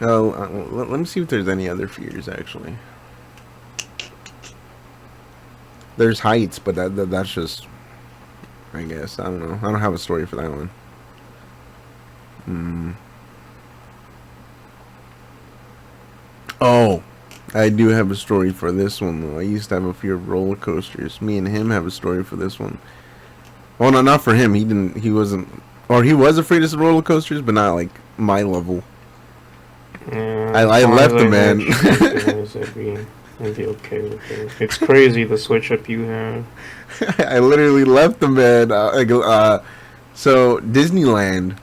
let me see if there's any other fears, actually. There's heights, but that's just, I guess, I don't know. I don't have a story for that one. Oh, I do have a story for this one, though. I used to have a fear of roller coasters. Me and him have a story for this one. Well, no, not for him. He wasn't, or he was afraid of roller coasters, but not like my level. I left the man. I'd be okay with it. It's crazy the switch up you have. I literally left the man. So Disneyland.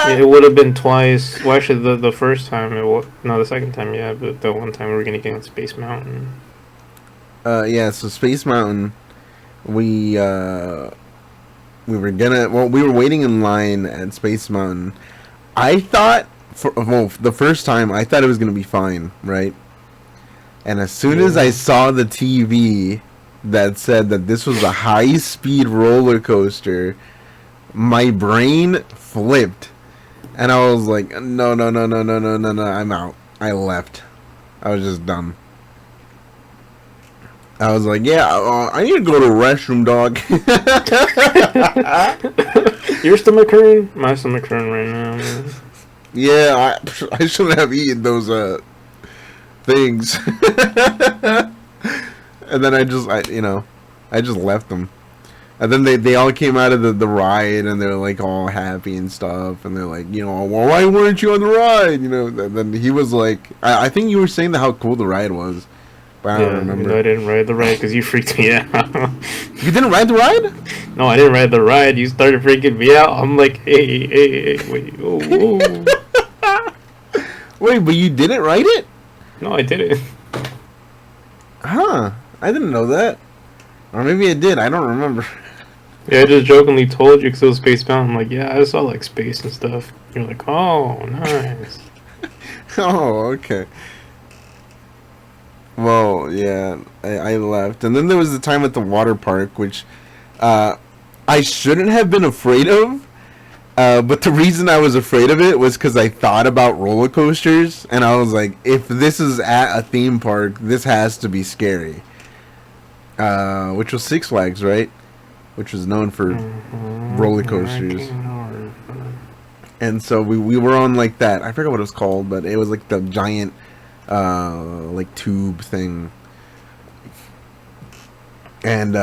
It would have been twice. Well, actually, the first time the second time, yeah, but the one time we were gonna get on Space Mountain. Yeah. So Space Mountain, we were waiting in line at Space Mountain. I thought the first time I thought it was gonna be fine, right? And as soon as I saw the TV that said that this was a high-speed roller coaster, my brain flipped. And I was like, no, I'm out. I left. I was just done. I was like, yeah, I need to go to the restroom, dog. Your stomach hurting? My stomach hurting right now, man. Yeah, I shouldn't have eaten those things. And then I just left them. And then they all came out of the ride, and they're like all happy and stuff, and they're like, well, why weren't you on the ride? And then he was like, I think you were saying how cool the ride was, but I don't remember. No, I didn't ride the ride because you freaked me out. You didn't ride the ride? No, I didn't ride the ride. You started freaking me out. I'm like, hey, wait, oh. Wait, but you didn't ride it? No, I didn't. Huh? I didn't know that. Or maybe I did. I don't remember. Yeah, I just jokingly told you because it was Space Mountain. I'm like, yeah, I saw like space and stuff. You're like, oh, nice. Oh, okay. Well, yeah, I left. And then there was the time at the water park, which I shouldn't have been afraid of. But the reason I was afraid of it was because I thought about roller coasters. And I was like, if this is at a theme park, this has to be scary. Which was Six Flags, right? Which was known for roller coasters. And so we were on like that. I forgot what it was called, but it was like the giant like tube thing. And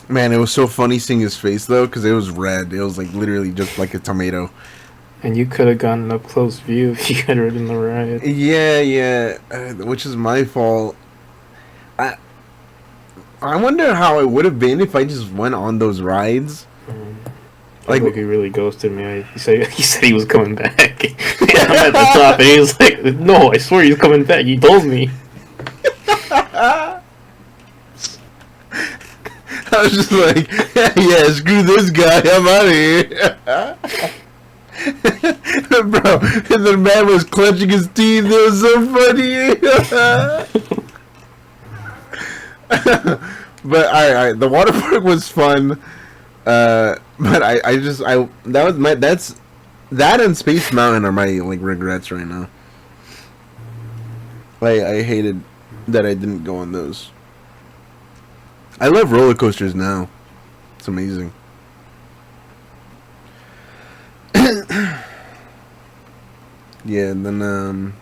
Man, it was so funny seeing his face though, because it was red. It was like literally just like a tomato. And you could have gotten up close view if you had ridden the ride. Yeah, which is my fault. I wonder how it would have been if I just went on those rides. Like he really ghosted me. He said he was coming back. I'm at the top, and he was like, "No, I swear he's coming back. He told me." I was just like, yeah, screw this guy, I'm out of here. Bro, and the man was clenching his teeth, it was so funny. But alright, the water park was fun. But that and Space Mountain are my like regrets right now. I hated that I didn't go on those. I love roller coasters now. It's amazing. Yeah, and then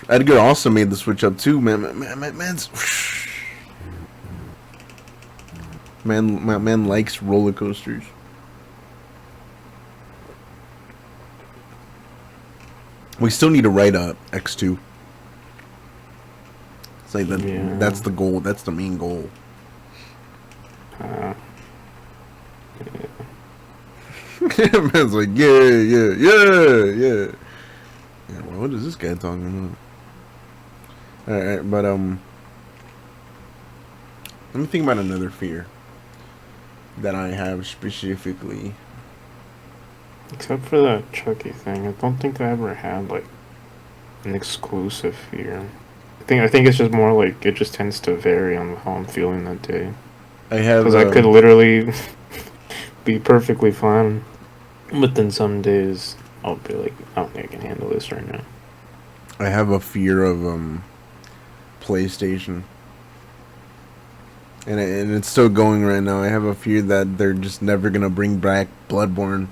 Edgar also made the switch up too. Man likes roller coasters. We still need to write up X2. It's like that's the goal. That's the main goal. Man's like, yeah. Well, what is this guy talking about? Alright, but let me think about another fear that I have specifically. Except for that Chucky thing, I don't think I ever had like an exclusive fear. I think it's just more like it just tends to vary on how I'm feeling that day. I have because I could literally be perfectly fine, but then some days I'll be like, I don't think I can handle this right now. I have a fear of PlayStation, and it's still going right now. I have a fear that they're just never gonna bring back Bloodborne.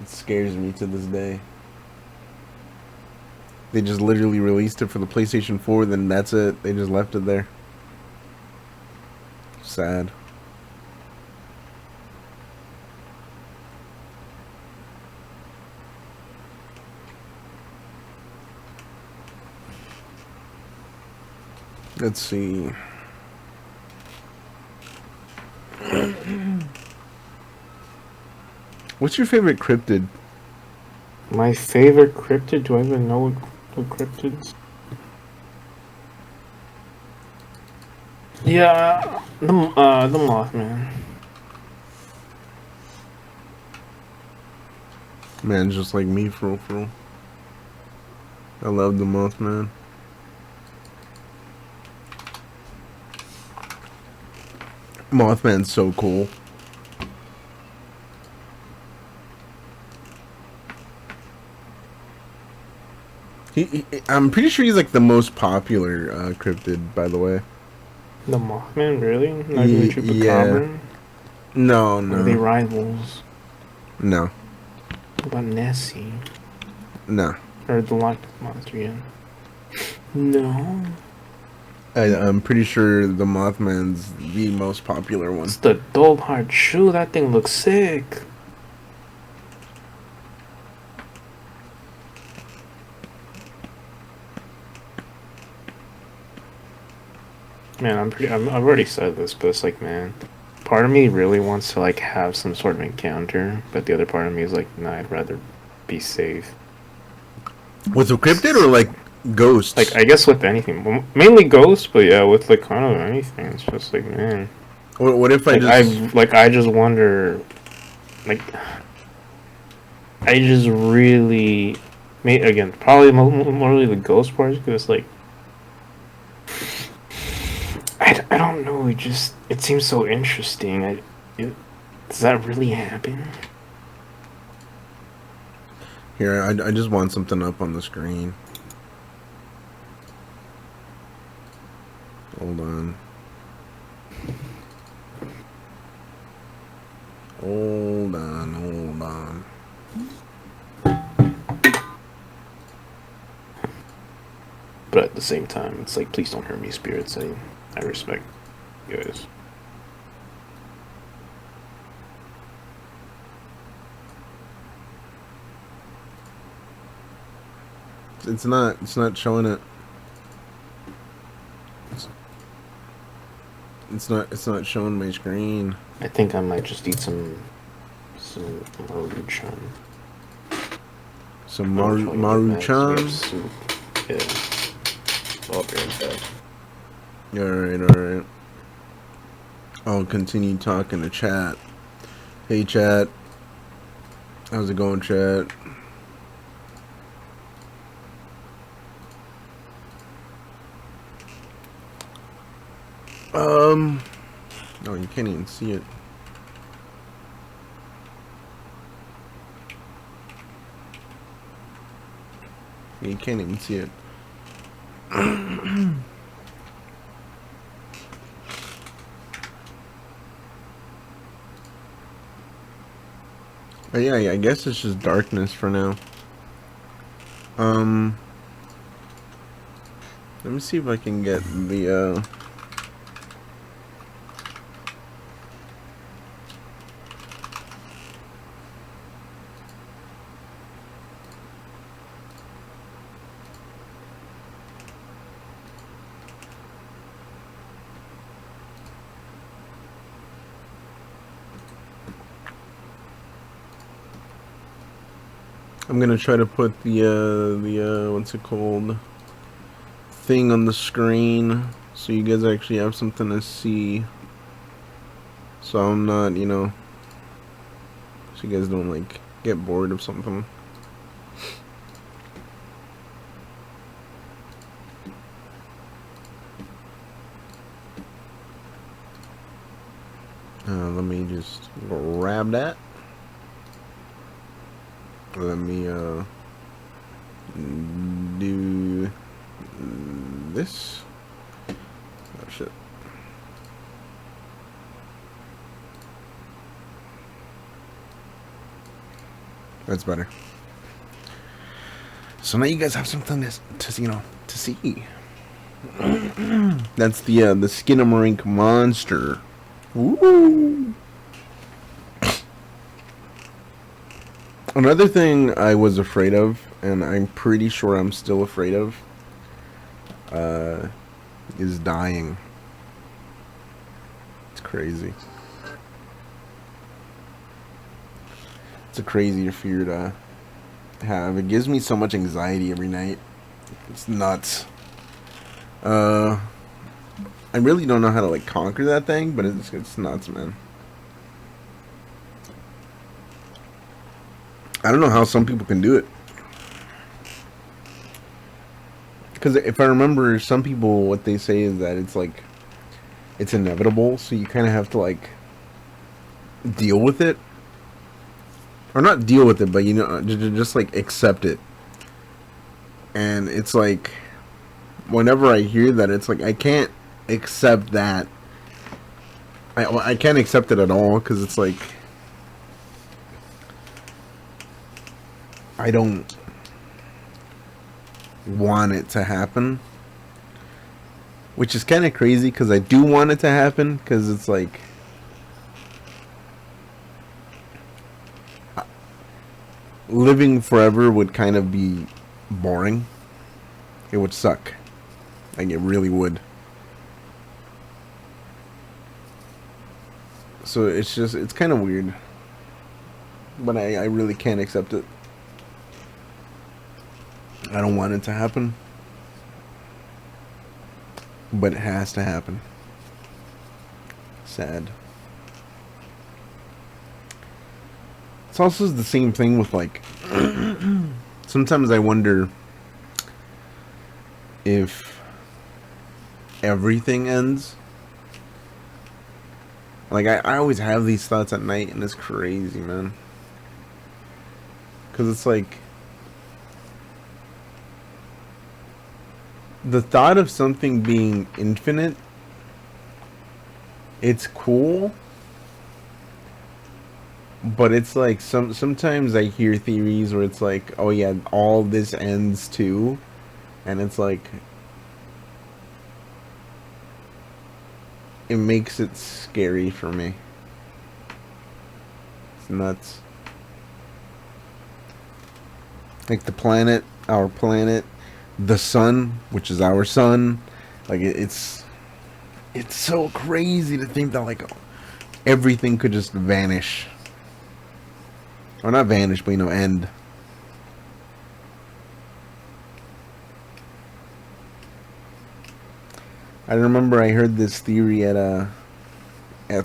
It scares me to this day. They just literally released it for the PlayStation 4, then that's it. They just left it there. Sad. Let's see. What's your favorite cryptid? My favorite cryptid? Do I even know what cryptids? Yeah, the Mothman. Man, just like me, for real. I love the Mothman. Mothman's so cool. I'm pretty sure he's like the most popular cryptid, by the way. The Mothman, really? Not even Chupacabra? No. Are they rivals? No. What about Nessie? No. Or the Loch Ness Monster, yeah. No. I'm pretty sure the Mothman's the most popular one. It's the Dolhard shoe. That thing looks sick. Man, I've already said this, but it's like, man, part of me really wants to like have some sort of encounter, but the other part of me is like, nah, I'd rather be safe. With a cryptid or like ghosts? Like, I guess with anything, well, mainly ghosts, but yeah, with like kind of anything. It's just like, man. What if I just wonder, like, I just really, again, probably more the ghost part, because like, I don't know, it seems so interesting. Does that really happen? Here, I just want something up on the screen. Hold on. But at the same time, it's like, please don't hurt me, spirits. I respect guys. It's not showing it. It's not showing my screen. I think I might just eat some Maruchan. Some I'm trying to get Maruchan. soup. Yeah. I'll be right back. Alright. I'll continue talking to chat. Hey chat. How's it going, chat? No, you can't even see it. You can't even see it. But yeah, I guess it's just darkness for now. Let me see if I can get the I'm gonna try to put the what's it called, thing on the screen so you guys actually have something to see, so I'm not, you know, so you guys don't like get bored of something. Let me just grab that. Let me do this. Oh shit. That's better. So now you guys have something to you know, to see. That's the Skinamarink monster. Ooh. Another thing I was afraid of, and I'm pretty sure I'm still afraid of, is dying. It's crazy. It's a crazy fear to have. It gives me so much anxiety every night. It's nuts. I really don't know how to like conquer that thing, but it's nuts, man. I don't know how some people can do it. Because if I remember, some people, what they say is that it's like, it's inevitable, so you kind of have to like deal with it. Or not deal with it, but you know, just like accept it. And it's like, whenever I hear that, it's like, I can't accept that. I can't accept it at all, because it's like, I don't want it to happen, which is kind of crazy because I do want it to happen, because it's like living forever would kind of be boring. It would suck. Like, it really would. So it's kind of weird, but I really can't accept it. I don't want it to happen, but it has to happen. Sad. It's also the same thing with like, sometimes I wonder if everything ends. Like, I always have these thoughts at night, and it's crazy, man. Because it's like, the thought of something being infinite, it's cool, but it's like sometimes I hear theories where it's like, oh yeah, all this ends too, and it's like, it makes it scary for me. It's nuts. Like the planet, our planet, the sun, which is our sun. Like it's so crazy to think that like everything could just vanish. Or not vanish, but end. I remember I heard this theory at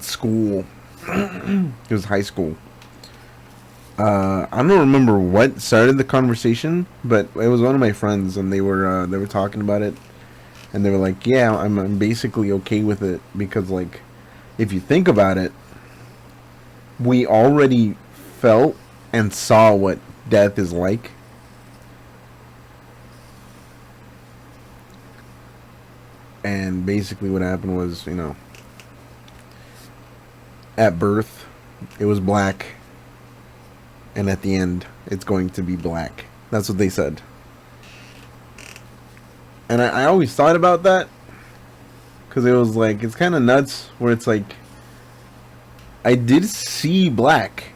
school. It was high school. I don't remember what started the conversation, but it was one of my friends, and they were talking about it, and they were like, "Yeah, I'm basically okay with it because like, if you think about it, we already felt and saw what death is like." And basically what happened was, at birth, it was black. And at the end, it's going to be black. That's what they said. And I always thought about that. Because it was like, it's kind of nuts where it's like, I did see black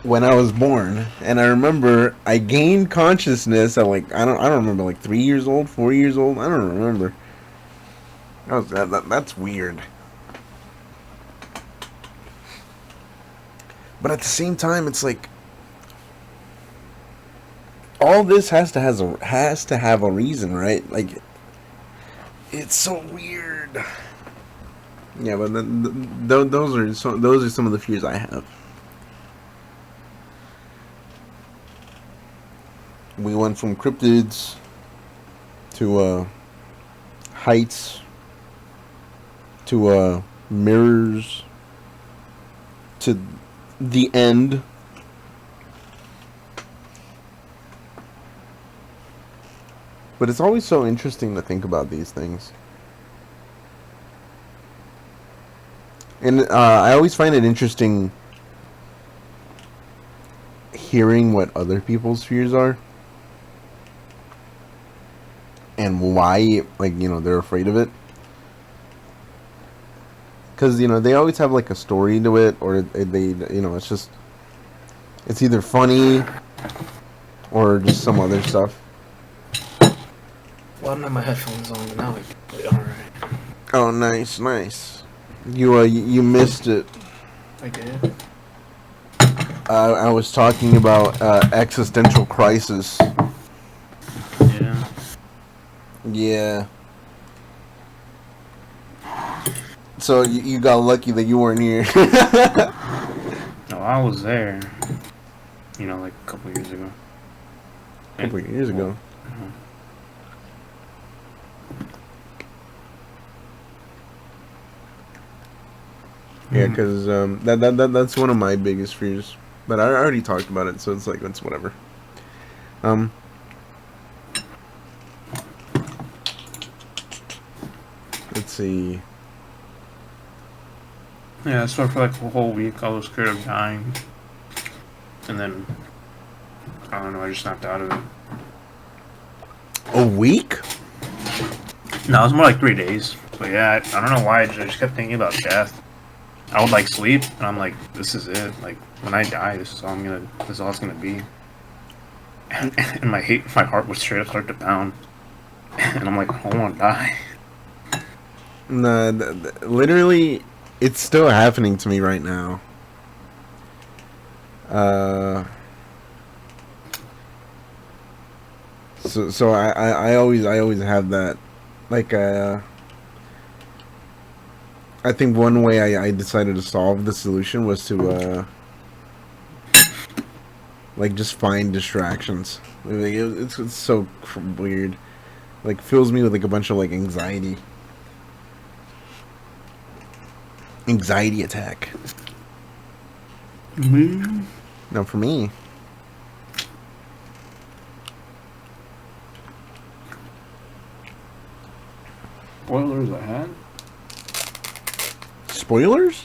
when I was born, and I remember I gained consciousness at like I don't remember, like 3 years old, 4 years old. I don't remember. That's weird. But at the same time, it's like all this has to have a reason, right? Like it's so weird. Yeah, but those are some of the fears I have. We went from cryptids to heights to mirrors to the end. But it's always so interesting to think about these things. And I always find it interesting hearing what other people's fears are. And why, like, they're afraid of it. Because, they always have, like, a story to it. Or they it's just... It's either funny or just some other stuff. Well, I don't have my headphones on, but now it's alright. Oh, nice. You missed it. I did? I was talking about existential crisis. Yeah. Yeah. So you got lucky that you weren't here. No, I was there. Like a couple years ago. A couple years ago. Yeah, because that's one of my biggest fears. But I already talked about it, so it's like, it's whatever. Let's see. Yeah, so for like a whole week I was scared of dying. And then, I don't know, I just snapped out of it. A week? No, it was more like 3 days. But yeah, I don't know why, I just kept thinking about death. I would like sleep, and I'm like, this is it. Like, when I die, this is all it's gonna be. And my heart would straight up start to pound. And I'm like, I don't wanna die. Nah, literally, it's still happening to me right now. So I always have that, like, I think one way I decided to solve the solution was to, like, just find distractions. Like, it's so weird. Like, fills me with, like, a bunch of, like, anxiety. Anxiety attack. No, for me. Spoilers ahead? Spoilers?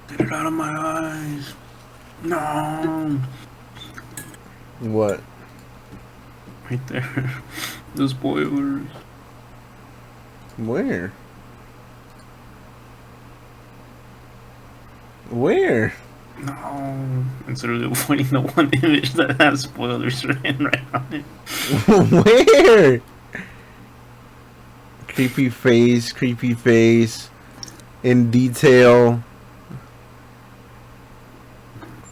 Get it out of my eyes. No. What? Right there. The spoilers. Where? Where? No. It's literally pointing the one image that has spoilers written right on it. Where? Creepy face. In detail.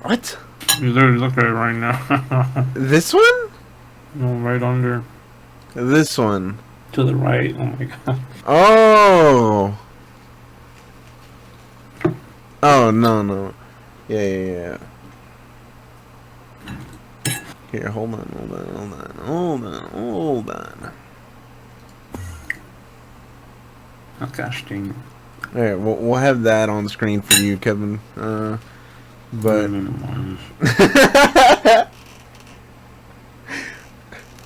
What? You literally look at it right now. This one? No, right under. This one. To the right. Oh my god. Oh. Oh, no. Yeah. Here, hold on. Oh, gosh dang. Alright, we'll have that on screen for you, Kevin. But...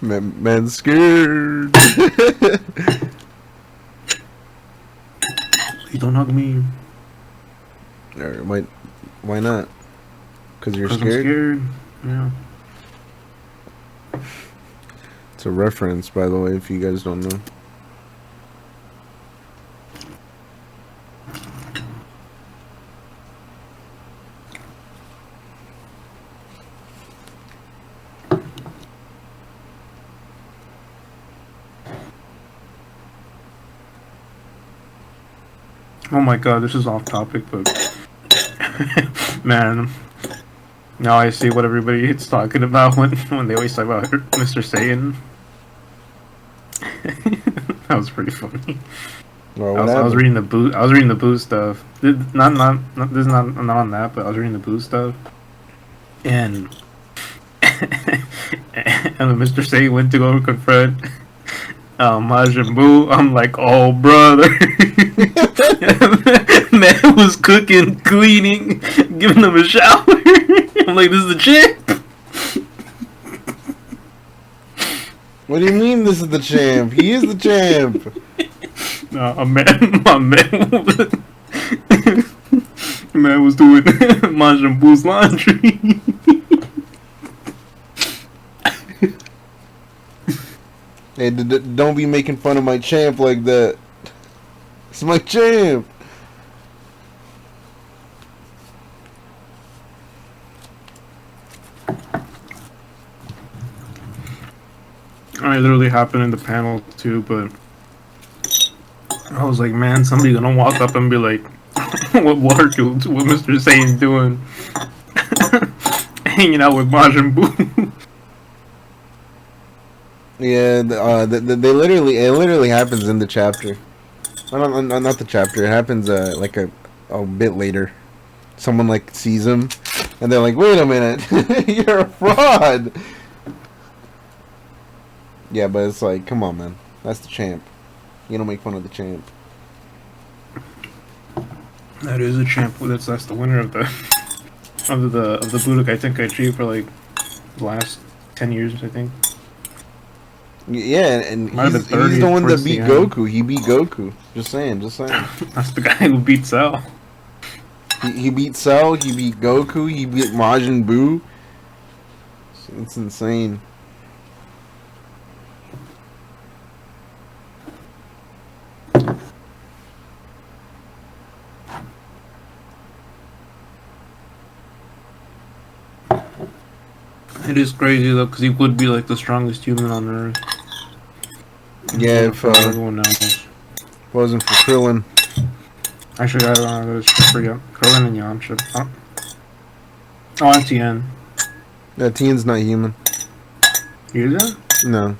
Man's scared. Please don't hug me. Alright, why not? Because you're 'Cause scared? I'm scared. Yeah. It's a reference, by the way, if you guys don't know. Oh my god, this is off topic, but man, now I see what everybody is talking about when they always talk about Mr. Satan. That was pretty funny. Well, I was reading the Boo stuff. This is not on that, but I was reading the Boo stuff, and and when Mr. Satan went to go confront Majin Buu, I'm like, oh brother. Man was cooking, cleaning, giving him a shower. I'm like, this is the champ. What do you mean this is the champ? He is the champ. No, my man was doing Majin Buu's laundry. Hey, don't be making fun of my champ like that. It's my champ. It literally happened in the panel too, but I was like, man, somebody gonna walk up and be like, what Mr. Satan's doing? Hanging out with Majin Buu. Yeah, they literally, it literally happens in the chapter. Not the chapter. It happens like a bit later. Someone like sees him, and they're like, "Wait a minute, you're a fraud." Yeah, but it's like, come on, man, that's the champ. You don't make fun of the champ. That is a champ. That's the winner of the Budokai Tenkaichi for like the last 10 years, I think. Yeah, and he's the one that beat Goku. He beat Goku. Just saying. That's the guy who beat Cell. He beat Cell. He beat Goku. He beat Majin Buu. It's insane. It is crazy though, because he would be like the strongest human on Earth. Yeah, if everyone else wasn't for Krillin. Actually, I don't know. It's for Krillin and Yamcha. Oh, and Tien. Yeah, Tien's not human. Is it? No.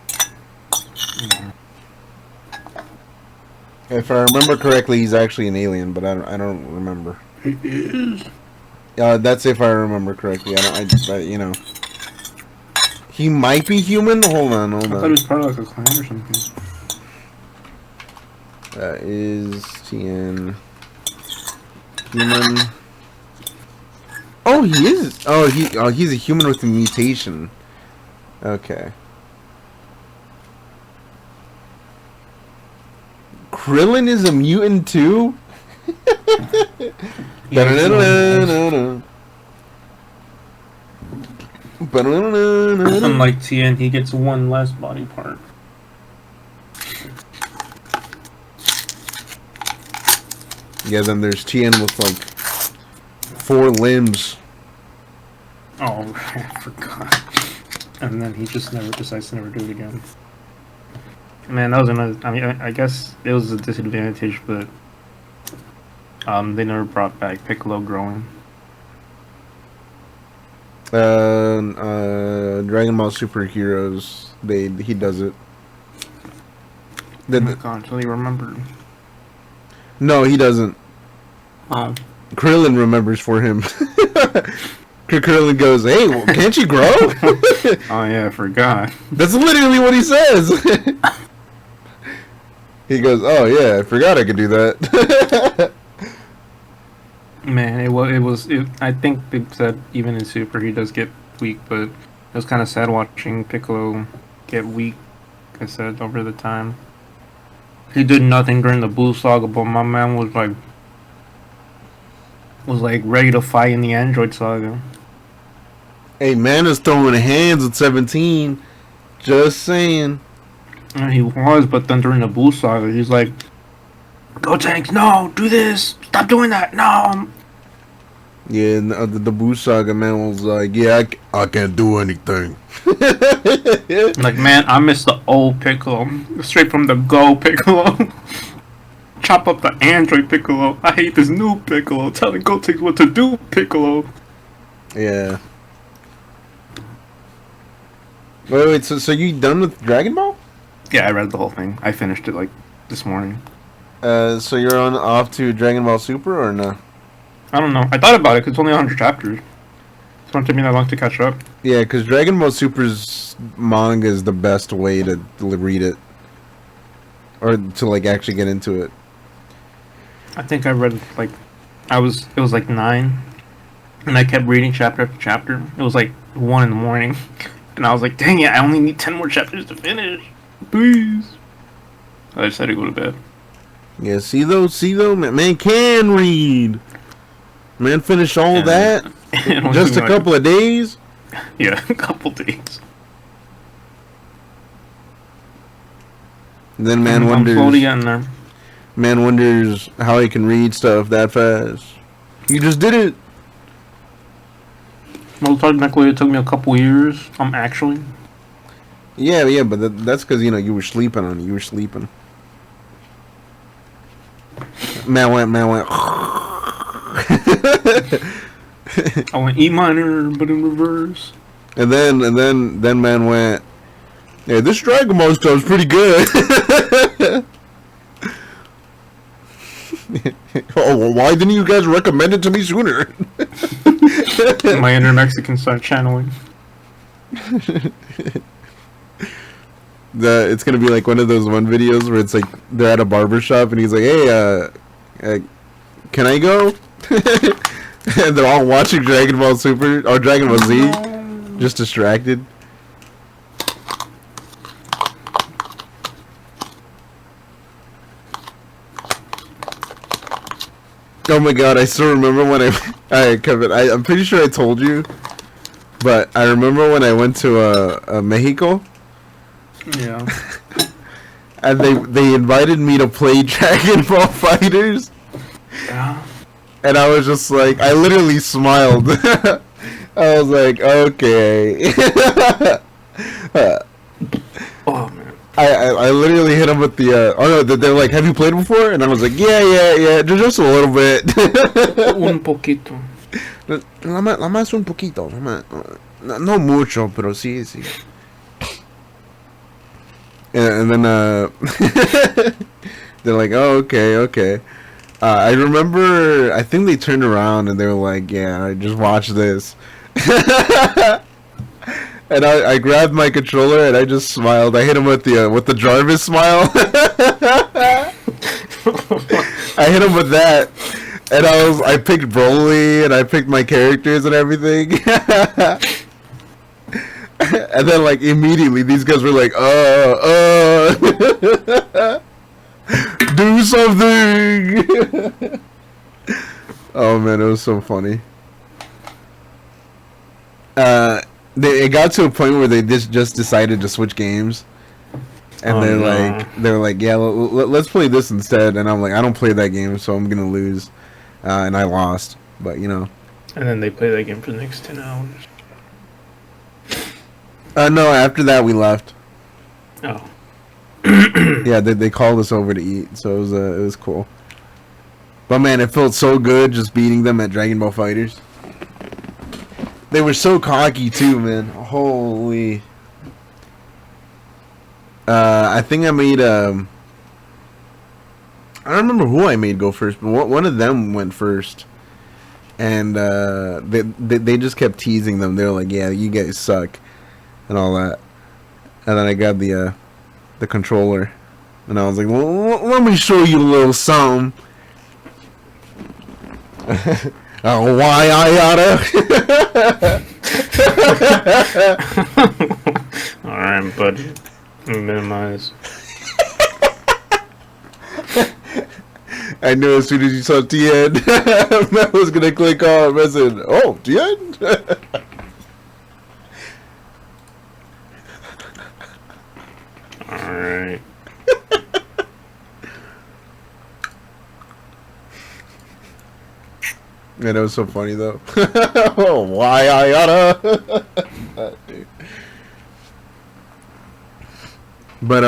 If I remember correctly, he's actually an alien, but I don't remember. He is. That's if I remember correctly. I you know. He might be human. Hold on. I thought he was part of like a clan or something. Is Tien human? Oh, he is. He's a human with a mutation. Okay. Krillin is a mutant too? Unlike Tien, he gets one less body part. Yeah, then there's Tien with like 4 limbs. Oh, I forgot. And then he just never decides to never do it again. Man, that was another. I mean, I guess it was a disadvantage, but they never brought back Piccolo growing. Dragon Ball Super Heroes. He does it. Oh my god, until he remembered. No, he doesn't. Oh. Krillin remembers for him. Krillin goes, "Hey, well, can't you grow?" Oh yeah, I forgot. That's literally what he says. He goes, "Oh yeah, I forgot I could do that." Man, it was. I think they said even in Super he does get weak, but it was kind of sad watching Piccolo get weak. I said over the time, he did nothing during the Buu Saga, but my man was like ready to fight in the Android Saga. Hey, man is throwing hands at 17. Just saying. And he was, but then during the Buu Saga, he's like, "Gotenks, no, do this, stop doing that, no." Yeah, and the Buu Saga man was like, "Yeah, I can't do anything." Like, man, I miss the old Piccolo, straight from the Go Piccolo. Chop up the Android Piccolo. I hate this new Piccolo, telling Gotenks what to do, Piccolo. Yeah. Wait, so you done with Dragon Ball? Yeah, I read the whole thing. I finished it like this morning. So you're off to Dragon Ball Super or no? I don't know. I thought about it because it's only 100 chapters. It's not taking me that long to catch up. Yeah, because Dragon Ball Super's manga is the best way to read it. Or to, like, actually get into it. I think I read, like, it was like 9. And I kept reading chapter after chapter. It was like 1 in the morning. And I was like, dang it, I only need 10 more chapters to finish. Please. I just had to go to bed. Yeah, see though, man can read. Man finished all that. Just a couple of days. Yeah, a couple days. And then man I'm wonders. slowly getting there. Man wonders how he can read stuff that fast. You just did it. Well, technically, it took me a couple years. Actually. Yeah, but that's because you were sleeping on it. You were sleeping. Man went. I went E minor, but in reverse. And then man went. Yeah, this Dragon Ball stuff's pretty good. Oh, well, why didn't you guys recommend it to me sooner? My inner Mexican started channeling. It's gonna be like one of those videos where it's like they're at a barber shop and he's like, "Hey, can I go?" And they're all watching Dragon Ball Super or Dragon Ball Z, just distracted. Oh my god, I still remember when Kevin, I'm pretty sure I told you, but I remember when I went to Mexico. Yeah. And they invited me to play Dragon Ball Fighters. Yeah. And I was just like, I literally smiled. I was like, okay. Oh man. I literally hit him with the oh no, they're like, have you played before? And I was like, yeah, just a little bit. Un poquito. Nada más un poquito, no mucho, pero sí. And then they're like, oh, okay. I remember, I think they turned around and they were like, yeah, just watch this. And I grabbed my controller and I just smiled. I hit him with the Jarvis smile. I hit him with that, and I picked Broly and I picked my characters and everything. And then like immediately these guys were like, do something. Oh man, it was so funny. it got to a point where they just decided to switch games, and they're like, yeah, let's play this instead. And I'm like, I don't play that game, so I'm gonna lose, and I lost. But you know. And then they play that game for the next 10 hours. No, after that we left. Oh. Yeah, they called us over to eat, so it was cool. But man, it felt so good just beating them at Dragon Ball FighterZ. They were so cocky too, man. Holy. I think I made I don't remember who I made go first, but one of them went first. And they just kept teasing them. They were like, "Yeah, you guys suck," and all that. And then I got the controller, and I was like, "Well, let me show you a little something." Why I oughta? All right, buddy. Minimize. I knew as soon as you saw Tien, I was gonna click on. I said, "Oh, Tien." All right. Yeah, that was so funny though. Oh, why I oughta? Dude. But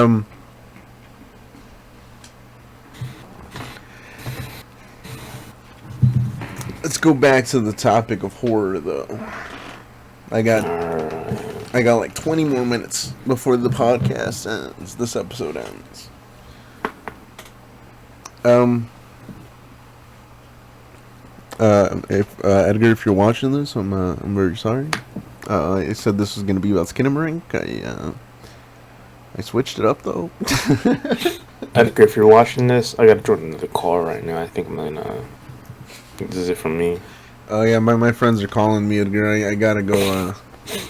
let's go back to the topic of horror though. I got like 20 more minutes before the podcast ends. This episode ends. If Edgar, if you're watching this, I'm very sorry. I said this was gonna be about Skinamarink. I switched it up though. Edgar, if you're watching this, I gotta join the call right now. I think I'm gonna. This is it from me. Oh yeah, my friends are calling me, Edgar. I gotta go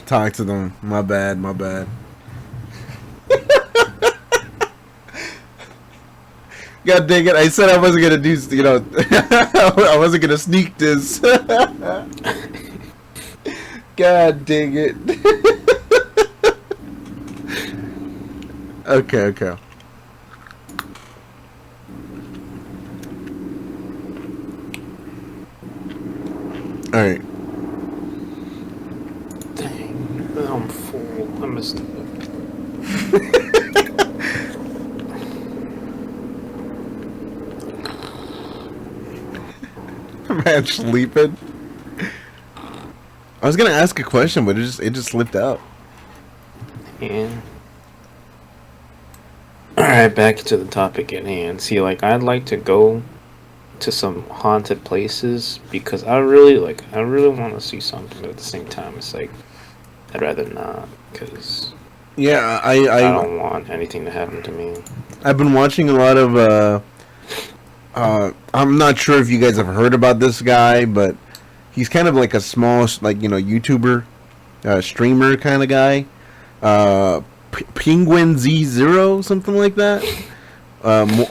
talk to them. My bad. God dang it! I said I wasn't gonna do, you know, I wasn't gonna sneak this. God dang it! Okay. All right. Dang, I'm full. I missed it. Man, sleeping. I was gonna ask a question, but it just slipped out. Yeah. Alright, back to the topic at hand. See, like, I'd like to go to some haunted places because I really want to see something, but at the same time, it's like, I'd rather not, because Yeah, I don't want anything to happen to me. I've been watching a lot of I'm not sure if you guys have heard about this guy, but he's kind of like a small, like, you know, YouTuber, streamer kind of guy. Penguin Z0, something like that.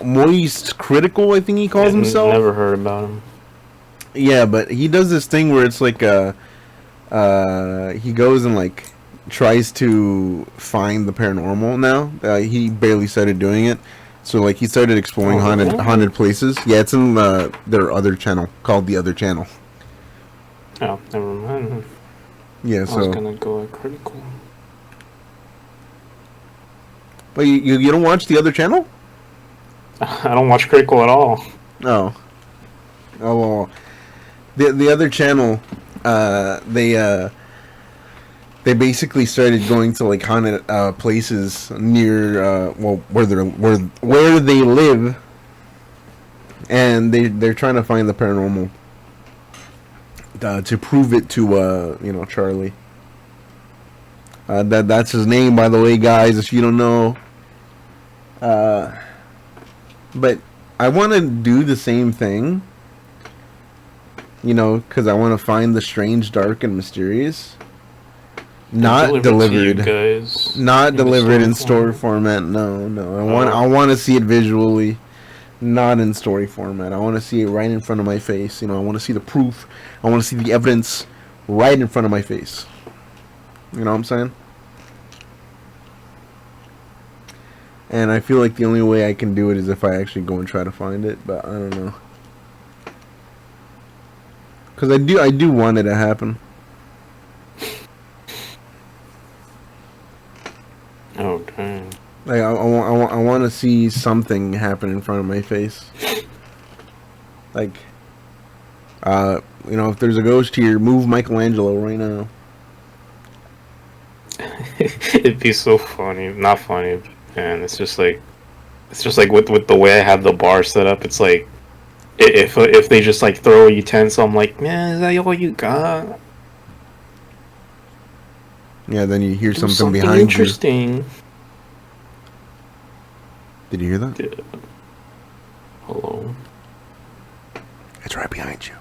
Moist Critical, I think he calls himself. Never heard about him. Yeah, but he does this thing where it's like he goes and like tries to find the paranormal now. He barely started doing it. So like he started exploring haunted places. Yeah, it's in their other channel called The Other Channel. Oh, never mind. Yeah, I was gonna go at Critical. But you don't watch The Other Channel? I don't watch Critical at all. Oh well. The Other Channel, they basically started going to like haunted places near where they live, and they're trying to find the paranormal to prove it to you know, Charlie. That's his name, by the way, guys, if you don't know. But I want to do the same thing, you know, because I want to find the strange, dark, and mysterious. Not delivered, not delivered in story format. No. I want to see it visually, not in story format. I want to see it right in front of my face. You know, I want to see the proof. I want to see the evidence right in front of my face. You know what I'm saying? And I feel like the only way I can do it is if I actually go and try to find it, but I don't know. Cause I do want it to happen. Oh dang. Like I want to see something happen in front of my face. Like, you know, if there's a ghost here, move Michelangelo right now. It'd be so funny. Not funny, man. It's just like with the way I have the bar set up. It's like if they just like throw a utensil, I'm like, man, is that all you got? Yeah, then you hear Do something behind interesting. you. Did you hear that? Yeah. Hello. It's right behind you.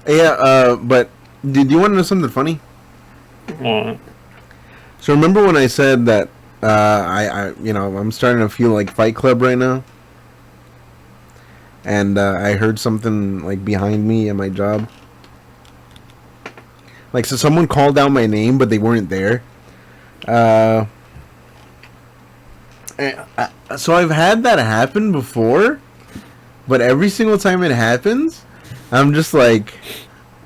Yeah, but did you want to know something funny? What? So remember when I said that you know, I'm starting to feel like Fight Club right now, and I heard something like behind me at my job. Like, so someone called out my name, but they weren't there. So I've had that happen before, but every single time it happens, I'm just like,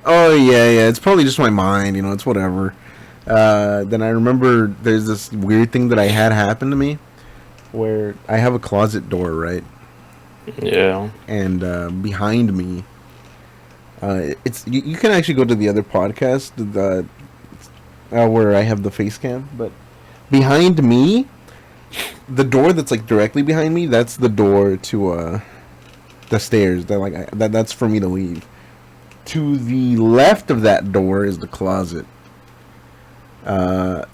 oh yeah, it's probably just my mind, you know, it's whatever. Then I remember there's this weird thing that I had happen to me, where I have a closet door, right? Yeah. And behind me, it's you can actually go to the other podcast, where I have the face cam, but behind me, the door that's like directly behind me, that's the door to the stairs. That that's for me to leave. To the left of that door is the closet.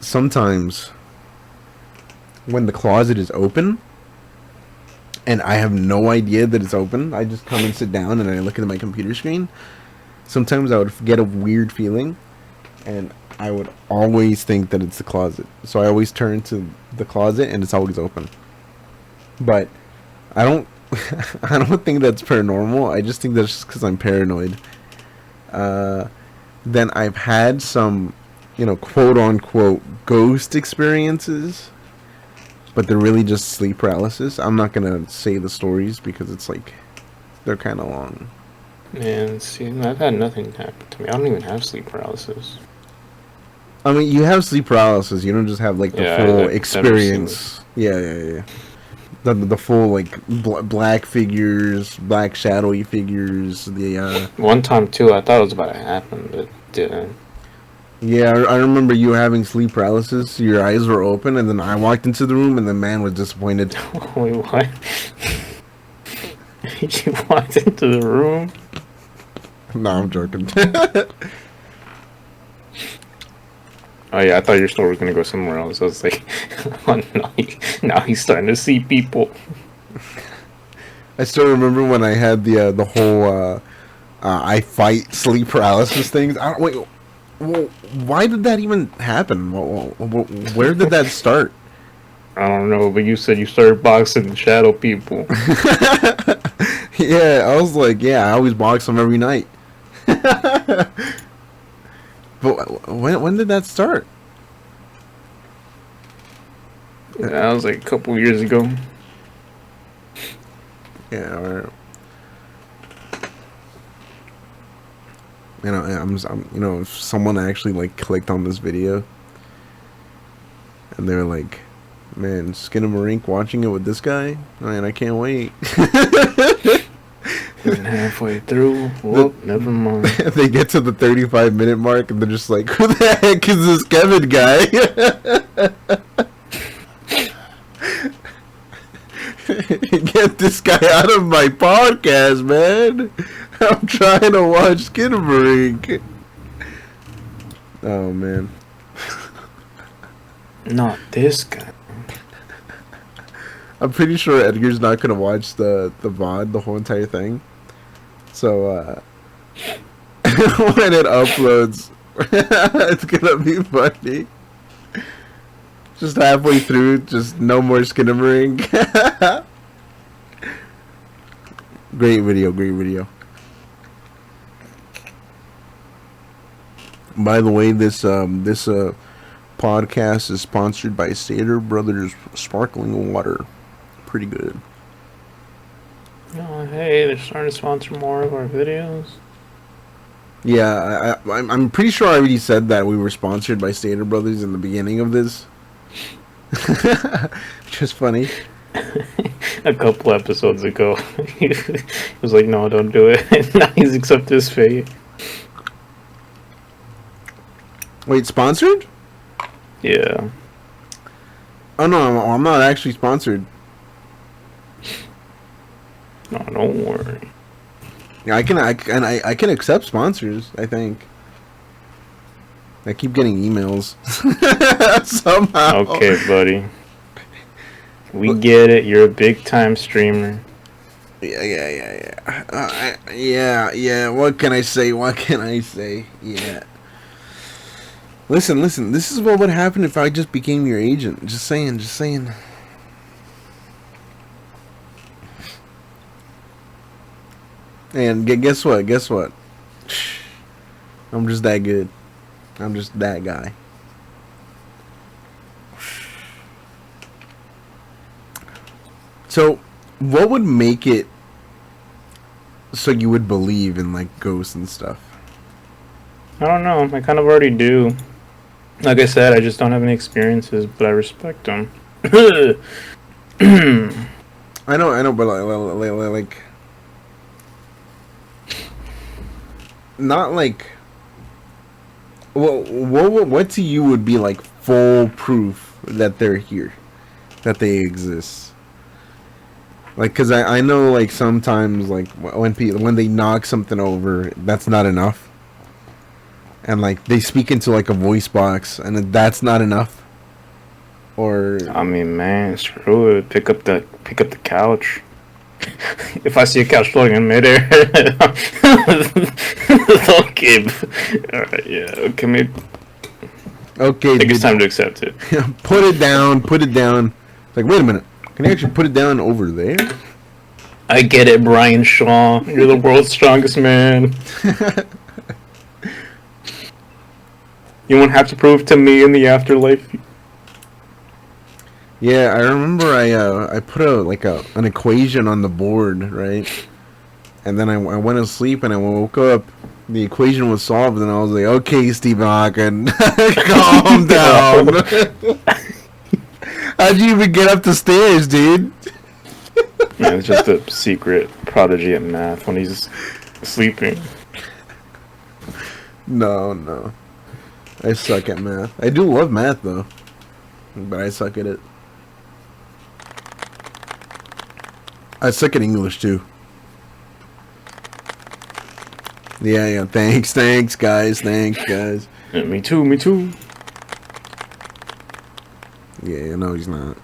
Sometimes when the closet is open and I have no idea that it's open, I just come and sit down and I look at my computer screen. Sometimes I would get a weird feeling and I would always think that it's the closet. So I always turn to the closet and it's always open. But I don't I don't think that's paranormal. I just think that's just because I'm paranoid. Then I've had some, you know, quote unquote ghost experiences, but they're really just sleep paralysis. I'm not gonna say the stories because it's like they're kind of long. Man, see, I've had nothing happen to me. I don't even have sleep paralysis. I mean, you have sleep paralysis. You don't just have like the full experience. Yeah. The full like black figures, black shadowy figures. The one time too, I thought it was about to happen, but it didn't. Yeah, I remember you having sleep paralysis. Your eyes were open, and then I walked into the room, and the man was disappointed. Wait, what? You walked into the room? No, I'm joking. Oh yeah, I thought your story was gonna go somewhere else. I was like, oh, now he's starting to see people. I still remember when I had the whole I fight sleep paralysis things. Wait, well, why did that even happen? Where did that start? I don't know, but you said you started boxing shadow people. Yeah, I was like, yeah, I always box them every night. But when did that start? That was like a couple years ago. Yeah, or, you know, I'm you know, if someone actually like clicked on this video and they were like, man, Skinamarink watching it with this guy? Man, I can't wait. And halfway through, whoop, never mind. They get to the 35-minute mark and they're just like, who the heck is this Kevin guy? Get this guy out of my podcast, man. I'm trying to watch Skinamarink. Oh, man. Not this guy. I'm pretty sure Edgar's not going to watch the VOD, the whole entire thing. So, when it uploads, it's going to be funny. Just halfway through, just no more Skinamarink. Great video, great video. By the way, this podcast is sponsored by Stater Brothers Sparkling Water. Pretty good. Oh, hey, they're starting to sponsor more of our videos. Yeah, I'm pretty sure I already said that we were sponsored by Stater Brothers in the beginning of this. Just funny. A couple episodes ago, he was like, "No, don't do it." And now he's accepted his fate. Wait, sponsored? Yeah. Oh no, I'm not actually sponsored. No, don't worry. Yeah, I can accept sponsors. I think. I keep getting emails somehow. Okay, buddy. We get it. You're a big time streamer. Yeah. What can I say? Yeah. Listen. This is what would happen if I just became your agent. Just saying. And guess what? I'm just that good. I'm just that guy. So, what would make it so you would believe in like ghosts and stuff? I don't know. I kind of already do. Like I said, I just don't have any experiences, but I respect them. I know, but like, not like. Well, what to you would be like full proof that they're here, that they exist? Like, cause I know like sometimes like when they knock something over, that's not enough, and like they speak into like a voice box, and that's not enough. Or I mean, man, screw it. Pick up the couch. If I see a couch floating in midair, okay. Alright, yeah. Okay, maybe. Okay, I think it's time to accept it. Put it down. Like, wait a minute. Can you actually put it down over there? I get it, Brian Shaw. You're the world's strongest man. You won't have to prove to me in the afterlife. Yeah, I remember I put an equation on the board, right? And then I went to sleep and I woke up. The equation was solved, and I was like, "Okay, Stephen Hawking, calm down." How'd you even get up the stairs, dude? Man, it's just a secret prodigy at math when he's sleeping. No. I suck at math. I do love math, though. But I suck at it. I suck at English, too. Yeah. Thanks, guys. Yeah, me too. Yeah, no, he's not.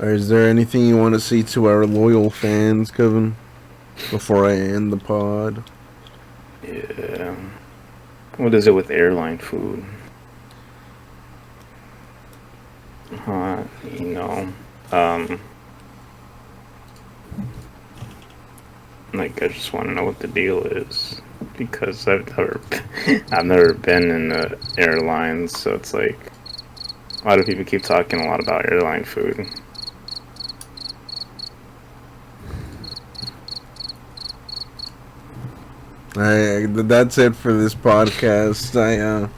Is there anything you want to say to our loyal fans, Kevin? Before I end the pod? Yeah. What is it with airline food? Like, I just want to know what the deal is, because I've never been in the airlines, so it's like a lot of people keep talking a lot about airline food. That's it for this podcast. I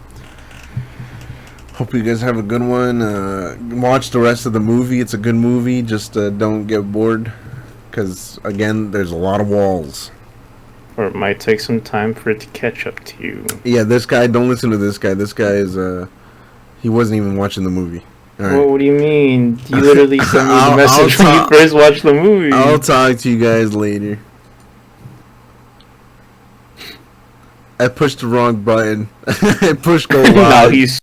hope you guys have a good one. Watch the rest of the movie. It's a good movie. Just don't get bored, because again, there's a lot of walls. Or it might take some time for it to catch up to you. Yeah, this guy. Don't listen to this guy. This guy is he wasn't even watching the movie. All right. Well, what do you mean? You literally sent me the message when you first watched the movie. I'll talk to you guys later. I pushed the wrong button. I pushed go live. Now he's